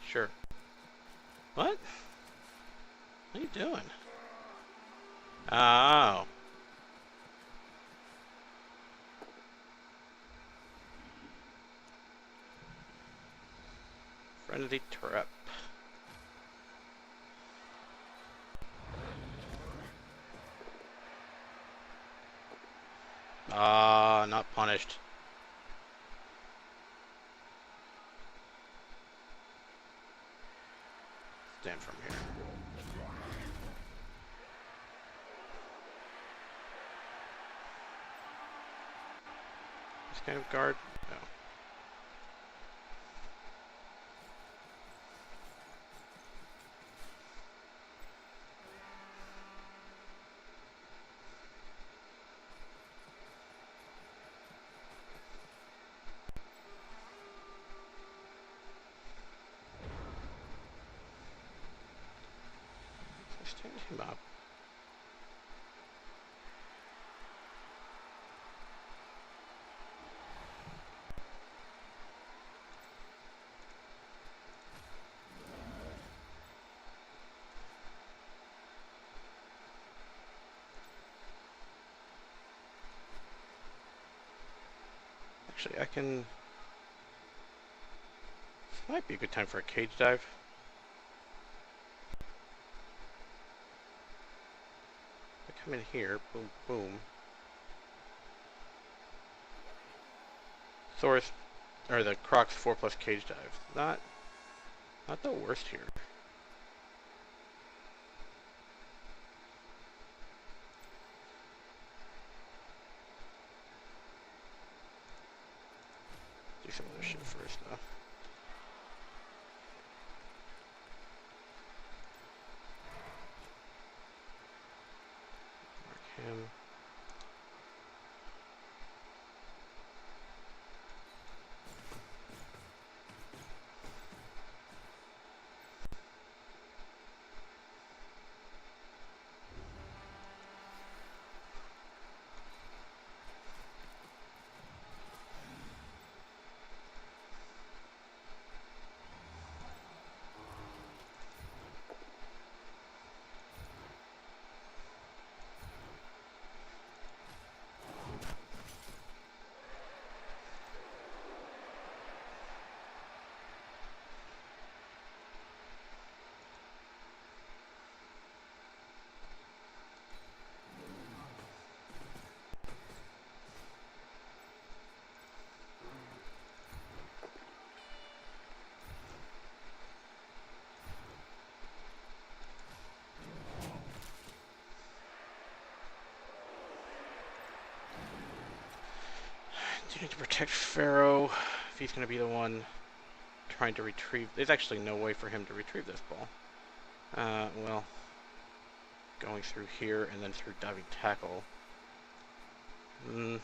Sure. What? What are you doing? Oh. Frenzy trap. Ah, not punished. Stand from here. This kind of guard? No. Stand him up. Actually, I can... This might be a good time for a cage dive. I come in here, boom, boom. Source, or the Crocs 4+ cage dive. Not the worst here. Do some other shit first, though. Mark him. Do need to protect Pharaoh if he's going to be the one trying to retrieve. There's actually no way for him to retrieve this ball. Well, going through here and then through diving tackle. Well,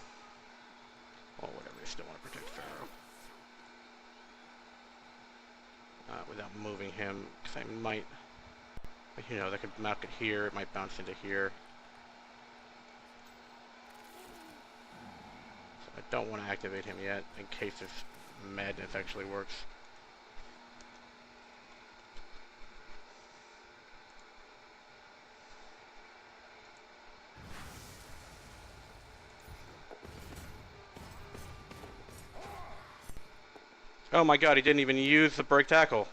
whatever. I still want to protect Pharaoh without moving him, because I might, you know, that could knock it here. It might bounce into here. I don't want to activate him yet, in case this madness actually works. Oh my god, he didn't even use the break tackle.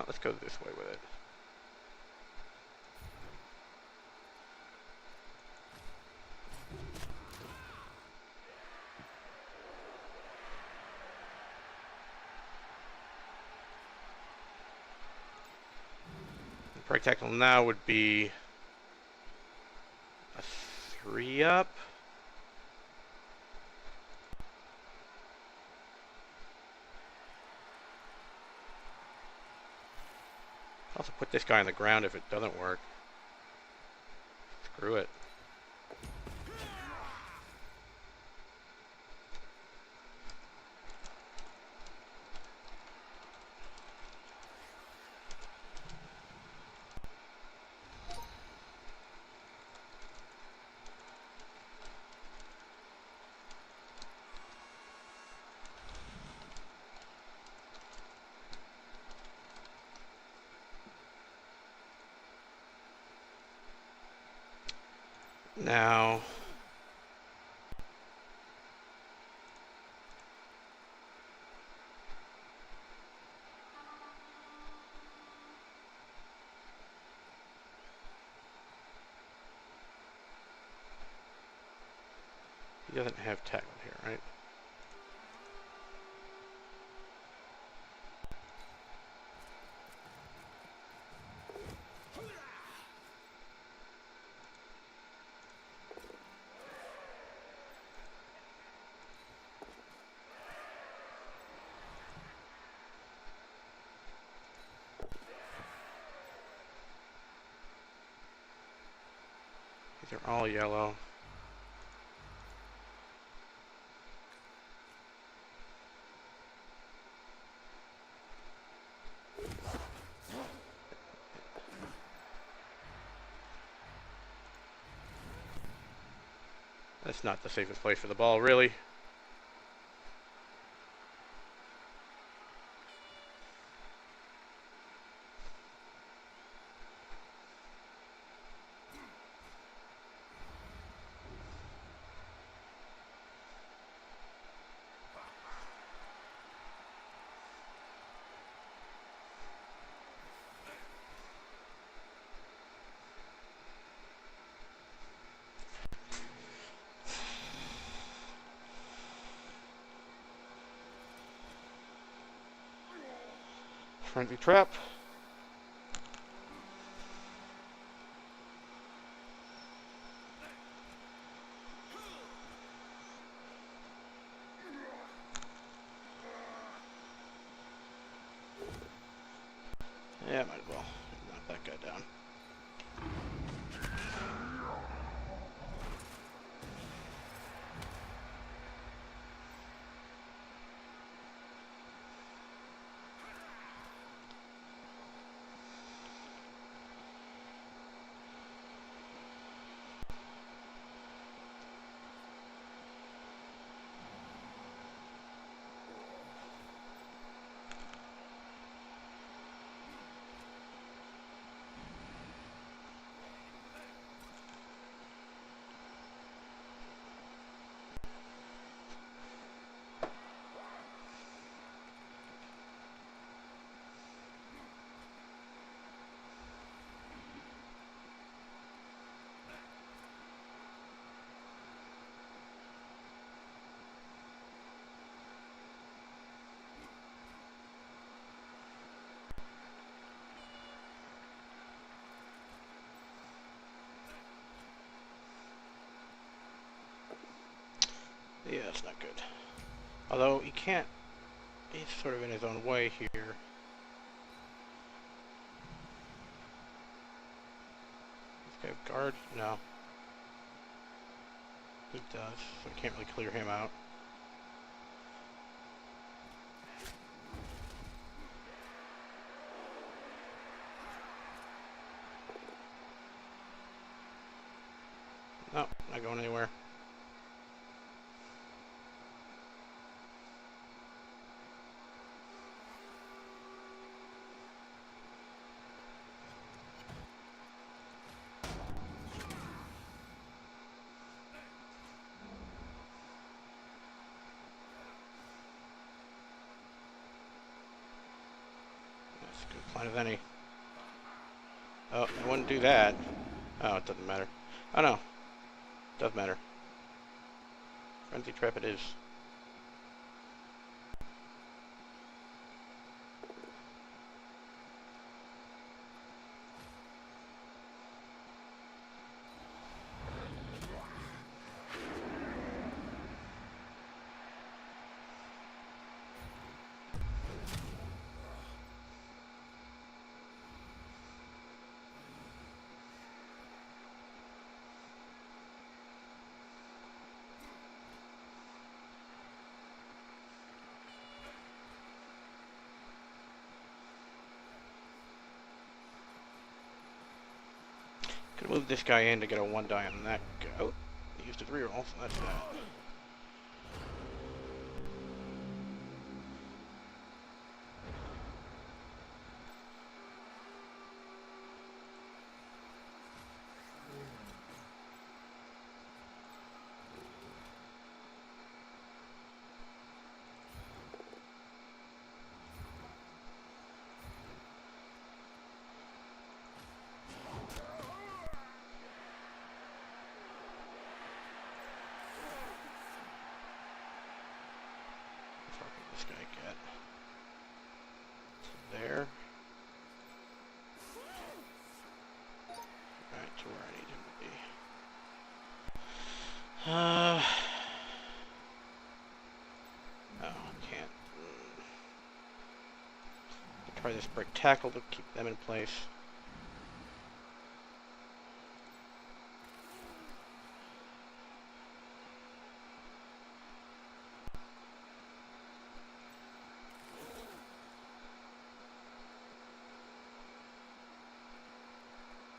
Let's go this way with it. Break tackle now would be a 3-up. Also put this guy on the ground if it doesn't work. Screw it. Now, he doesn't have tackle here, right? These are all yellow. That's not the safest place for the ball, really. Frenzy trap. Yeah, might as well knock that guy down. Yeah, that's not good. Although he can't, he's sort of in his own way here. Does this guy have guard? No. He does, so I can't really clear him out. No, not going anywhere. That's a good plan of any. Oh, I wouldn't do that. Oh, it doesn't matter. Oh no, does matter. Frenzy trap it is. Could move this guy in to get a 1-die on that guy. Oh, he used his reroll, so that's that. there. Right to where I need him to be. Oh, can't. Try this brick tackle to keep them in place.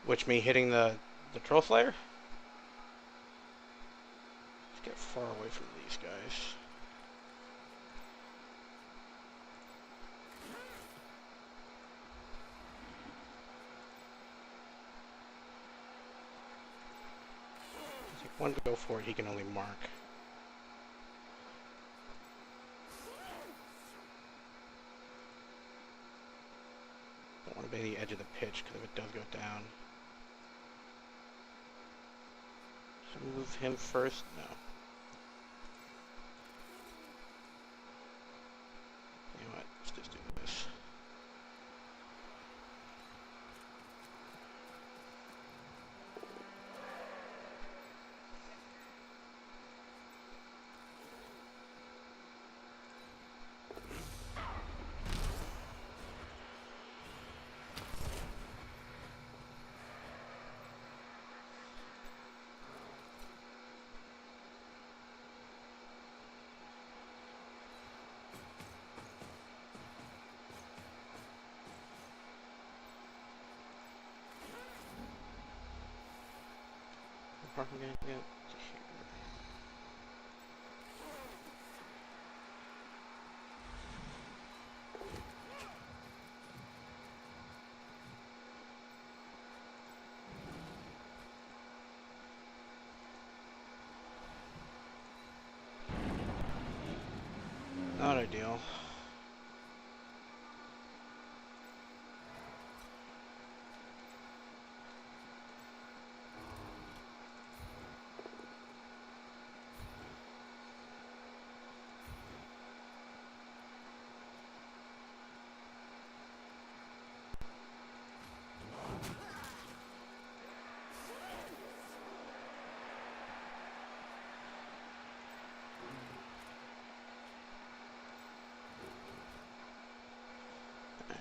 Which me hitting the troll slayer? Let's get far away from these guys. Take one go for it, he can only mark. Don't want to be on the edge of the pitch because if it does go down. Should we move him first? No. You know what? Let's just do this. I'm gonna get to here. Not ideal.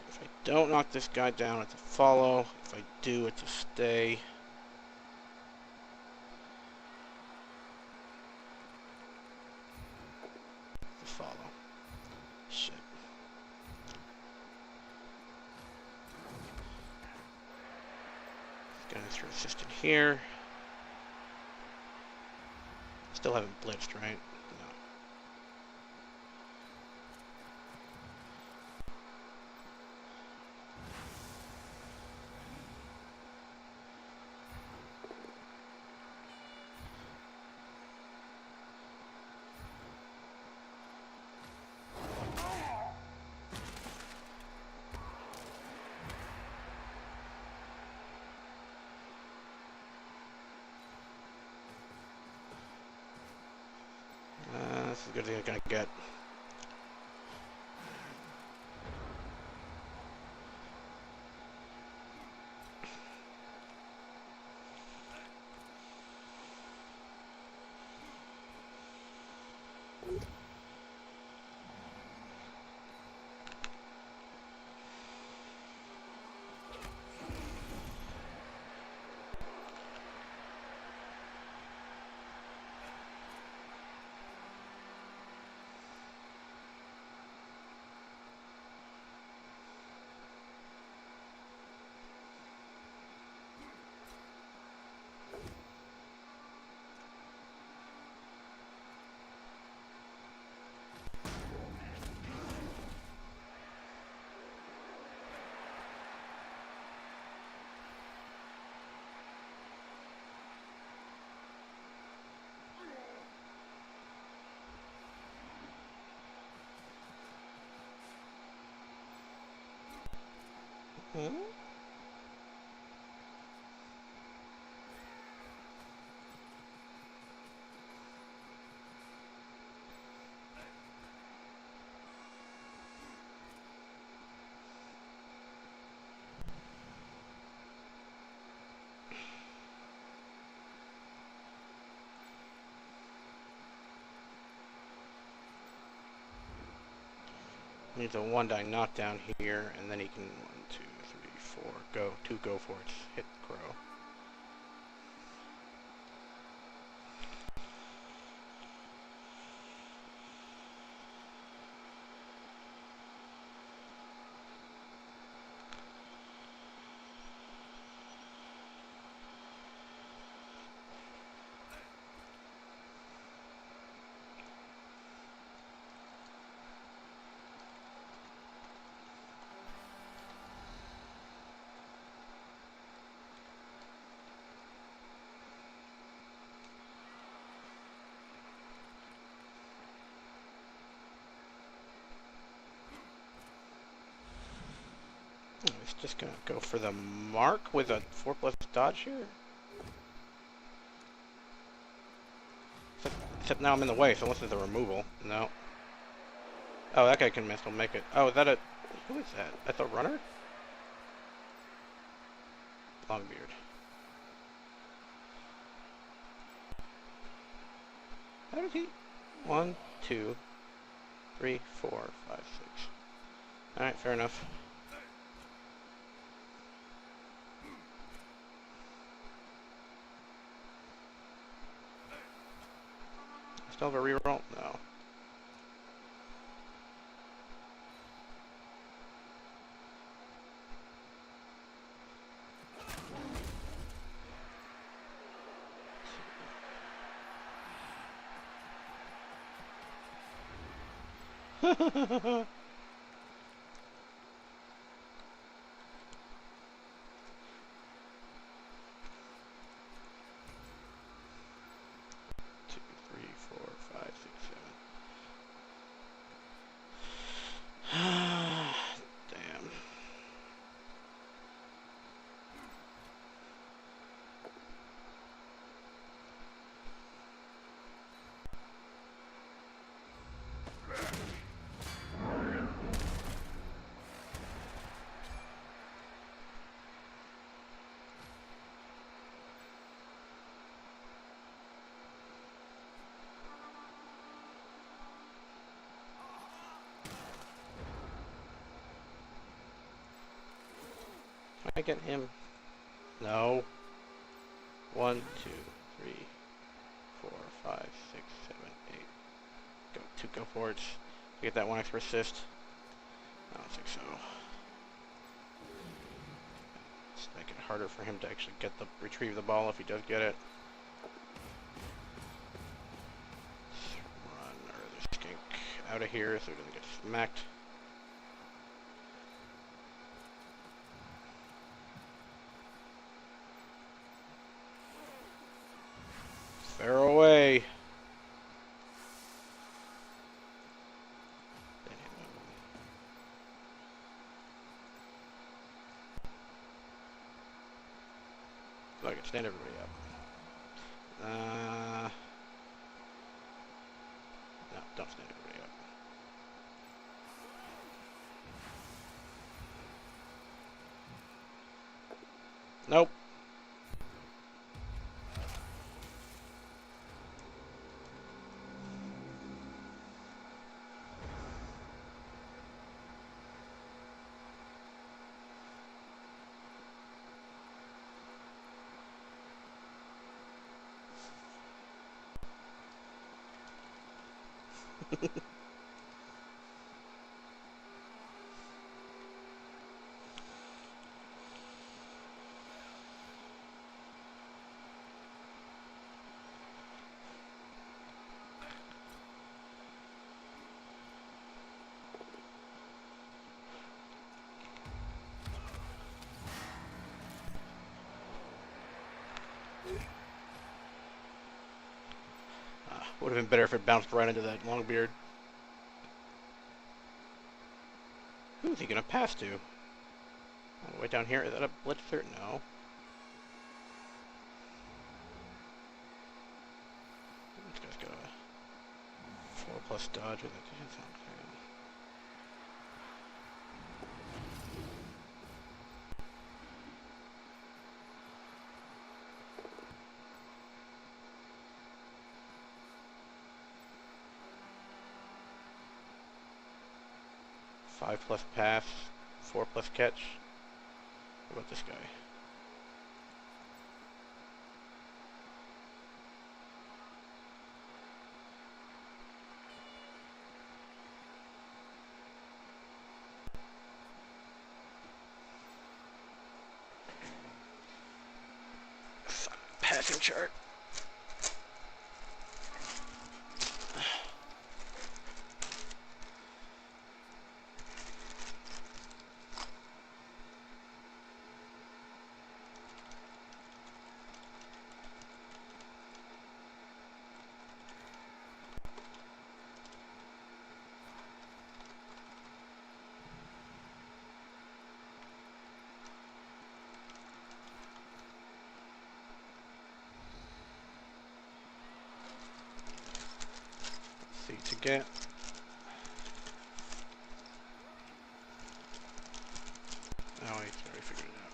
If I don't knock this guy down, it's a follow. If I do, it's a stay. It's a follow. Shit. Gonna throw assistant here. Still haven't blitzed, right? No. This is a good thing I'm gonna get. Hmm? Needs a 1-die knockdown here, and then he can 1, 2, 3, 4 go 2 go for it. Hit Crow. He's just gonna go for the mark with a 4+ dodge here. Except now I'm in the way, so unless there's a removal. No. Oh, that guy can miss. He'll make it. Oh, is that a... Who is that? That's a runner? Longbeard. How did he... 1, 2, 3, 4, 5, 6. Alright, fair enough. Still have a reroll? No. Damn. Can I get him? No. 1, 2, 3, 4, 5, 6, 7, 8. Go 2 go forwards. Get that 1 extra assist. I don't think so. Just make it harder for him to actually retrieve the ball if he does get it. Run or the skink out of here so he doesn't get smacked. Fair away. So I can stand everybody up. No, don't stand everybody up. Nope. Would have been better if it bounced right into that Longbeard. Who is he gonna pass to? All the way down here? Is that a blitzer? No. This guy's got a 4+ dodge with it. 5+ pass, 4+ catch. What about this guy? Passing chart. See to get. Oh, I already figured it out.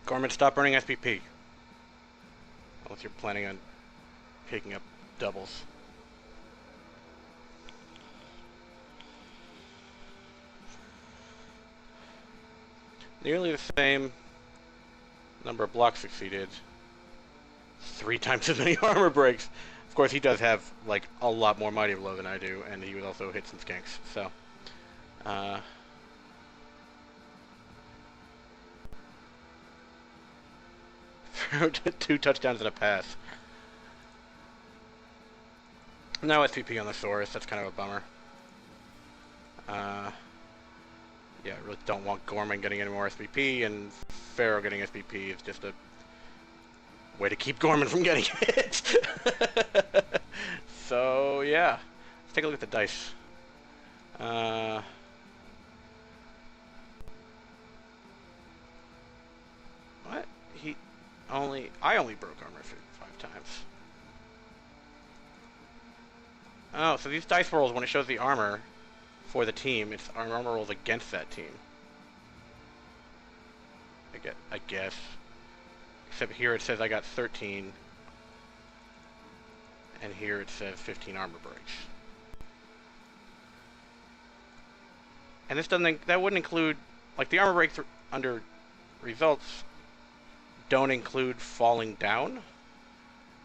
Gorman, stop burning SPP. Unless you're planning on picking up doubles. Nearly the same number of blocks succeeded. 3 times as many armor breaks. Of course, he does have, like, a lot more Mighty Blow than I do, and he would also hit some skanks, so. 2 touchdowns and a pass. No SPP on the Saurus, that's kind of a bummer. Yeah, I really don't want Gorman getting any more SPP, and Pharaoh getting SPP is just a way to keep Gorman from getting hit. So, yeah. Let's take a look at the dice. What? I only broke armor 5 times. Oh, so these dice rolls, when it shows the armor for the team, it's armor rolls against that team. I guess. Except here it says I got 13. And here it says 15 armor breaks. And this doesn't, that wouldn't include, like the armor breaks under results don't include falling down.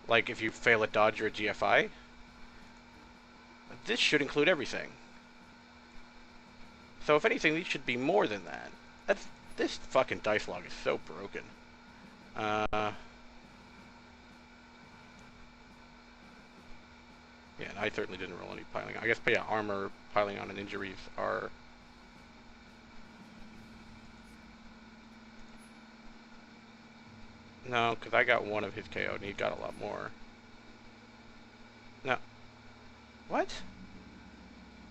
Like if you fail a dodge or a GFI. This should include everything. So if anything, these should be more than that. This fucking dice log is so broken. Yeah, and I certainly didn't roll any piling. I guess, but yeah, armor, piling on, and injuries are... No, because I got 1 of his KO, and he got a lot more. No. What?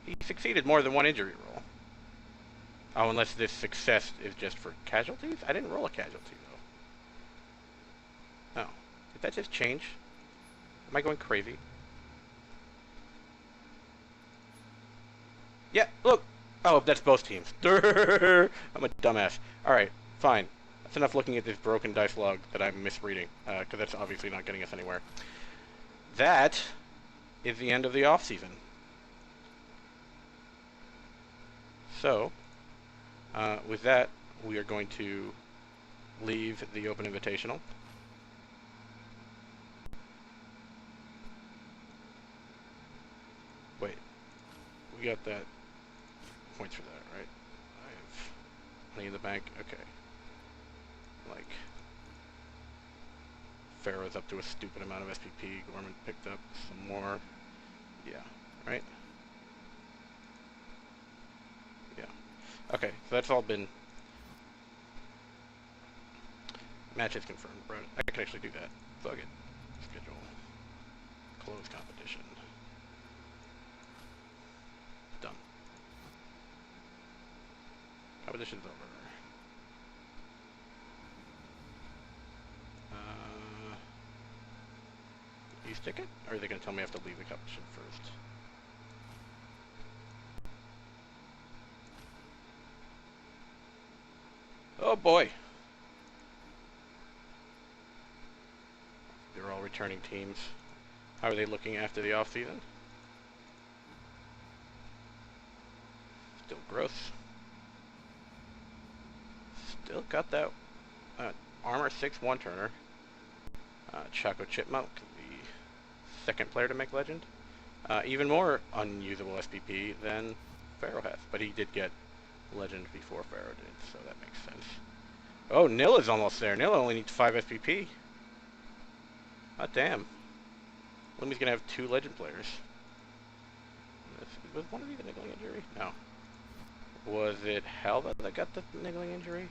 He succeeded more than 1 injury roll. Oh, unless this success is just for casualties? I didn't roll a casualty, though. Oh. Did that just change? Am I going crazy? Yeah, look! Oh, that's both teams. I'm a dumbass. Alright, fine. That's enough looking at this broken dice log that I'm misreading, because that's obviously not getting us anywhere. That is the end of the off-season. So, with that, we are going to leave the Open Invitational. Wait, we got that points for that, right? I have money in the bank. Okay. Like, Pharaoh's up to a stupid amount of SPP. Gorman picked up some more. Yeah, right? Yeah. Okay, so that's all been Match is confirmed, bro. I can actually do that. Fuck it. Schedule. Close competition. Done. Competition's over. You stick it? Or are they going to tell me I have to leave the competition first? Oh boy! They're all returning teams. How are they looking after the off-season? Still gross. Still got that armor 6 one-turner. Choco Chipmunk, the second player to make legend. Even more unusable SPP than Pharaoh has, but he did get legend before Pharaoh did, so that makes sense. Oh, Nilla's almost there. Nilla only needs 5 SPP. Ah, damn. Lumi's gonna have 2 legend players. Was one of these a niggling injury? No. Was it Helva that got the niggling injury?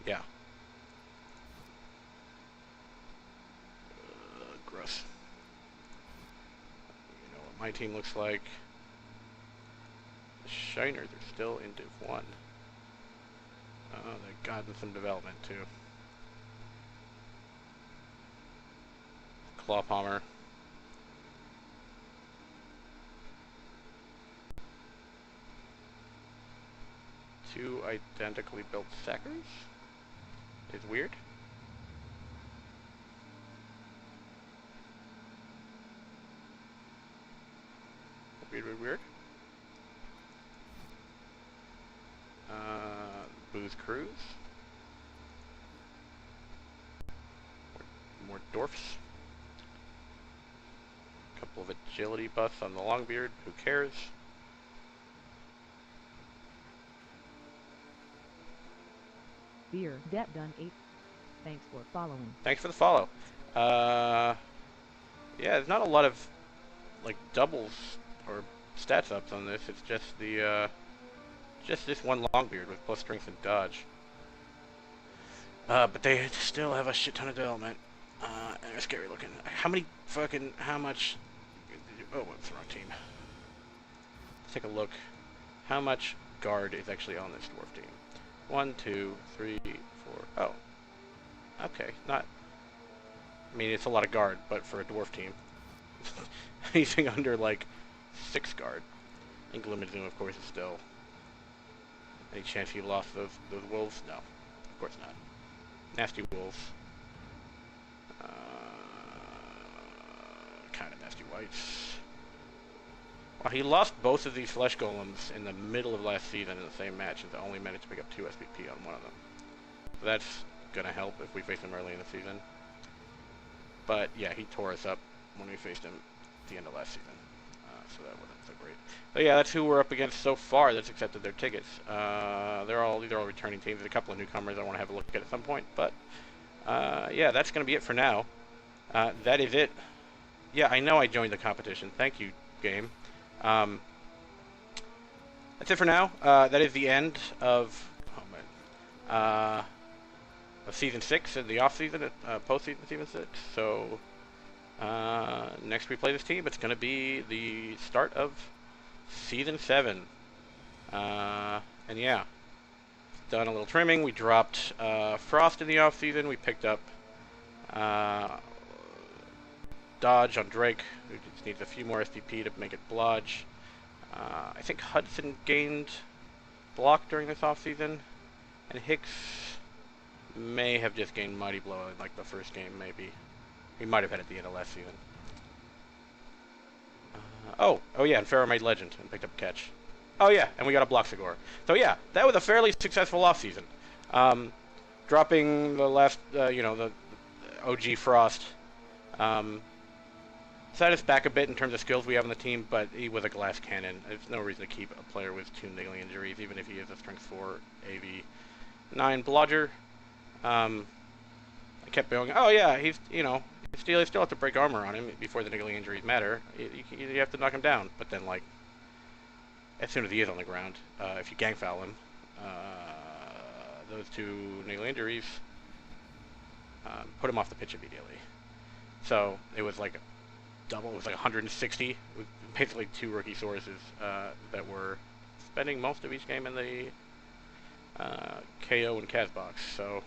Yeah. Gross. You know what my team looks like. The Shiners are still in Div 1. They've gotten some development too. Clawpalmer. Two identically built Sackers is weird. Weird. Booze Cruise. More Dwarfs. Couple of agility buffs on the Longbeard. Who cares? Beer Debt Done 8. Thanks for following. Thanks for the follow. Yeah, there's not a lot of like doubles or stats ups on this. It's just the just this one Longbeard with plus strength and dodge. But they still have a shit ton of development. And they're scary looking. How much? Oh, what's the wrong team? Let's take a look. How much guard is actually on this dwarf team? 1, 2, 3, 4. Oh. Okay, not... I mean, it's a lot of guard, but for a dwarf team. Anything under, like, 6 guard. And Gloomizum, of course, is still... Any chance he lost those wolves? No. Of course not. Nasty wolves. Kind of nasty whites. Well, he lost both of these flesh golems in the middle of last season in the same match, and only managed to pick up 2 SPP on one of them. So that's gonna help if we face him early in the season. But yeah, he tore us up when we faced him at the end of last season, so that wasn't so great. But yeah, that's who we're up against so far that's accepted their tickets. These are all returning teams. There's a couple of newcomers I want to have a look at some point, but yeah, that's gonna be it for now. That is it. Yeah, I know I joined the competition. Thank you, game. That's it for now. That is the end of season 6 and the off season, post-season season 6. So next we play this team, it's going to be the start of season 7. And yeah, done a little trimming. We dropped Frost in the off season. We picked up Dodge on Drake, who just needs a few more SPP to make it Blodge. I think Hudson gained block during this offseason, and Hicks may have just gained Mighty Blow in like the first game, maybe. He might have had it at the end of last season. Oh yeah, and Pharaoh made Legend and picked up Catch. Oh yeah, and we got a Bloxagor. So yeah, that was a fairly successful offseason. Dropping the last, the OG Frost. Set us back a bit in terms of skills we have on the team, but he was a glass cannon. There's no reason to keep a player with 2 niggling injuries, even if he is a strength 4 AV9 blodger. I kept going, oh yeah, he's, you still have to break armor on him before the niggling injuries matter. You have to knock him down, but then, like, as soon as he is on the ground, if you gang foul him, those two nail injuries put him off the pitch immediately. So it was like double. It was like 160 with basically two rookie sources that were spending most of each game in the KO and Kaz box. So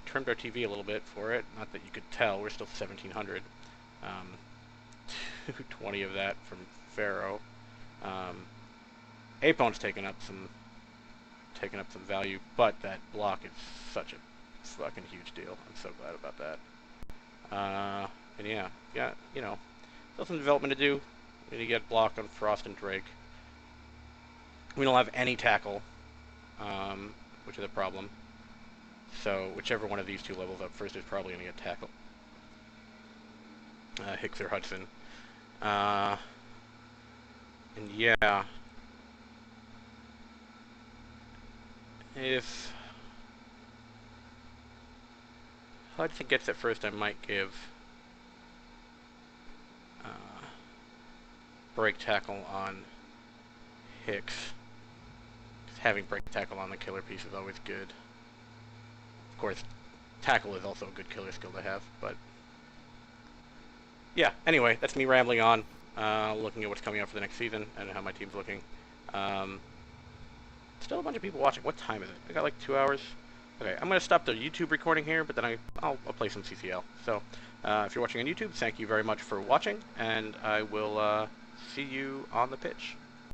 trimmed our TV a little bit for it. Not that you could tell. We're still 1700. 220 of that from Pharaoh. Apon's taken up some value, but that block is such a fucking huge deal. I'm so glad about that. And yeah, you know, still some development to do. We need to get block on Frost and Drake. We don't have any tackle, which is a problem. So whichever one of these two levels up first is probably going to get tackle. Hicks or Hudson. And yeah, if Hudson gets it first, I might give break tackle on Hicks. Having break tackle on the killer piece is always good. Of course, tackle is also a good killer skill to have, but yeah, anyway, that's me rambling on, looking at what's coming up for the next season and how my team's looking. Still a bunch of people watching. What time is it? I got like 2 hours. Okay, I'm going to stop the YouTube recording here, but then I'll play some CCL. So, if you're watching on YouTube, thank you very much for watching, and I will see you on the pitch.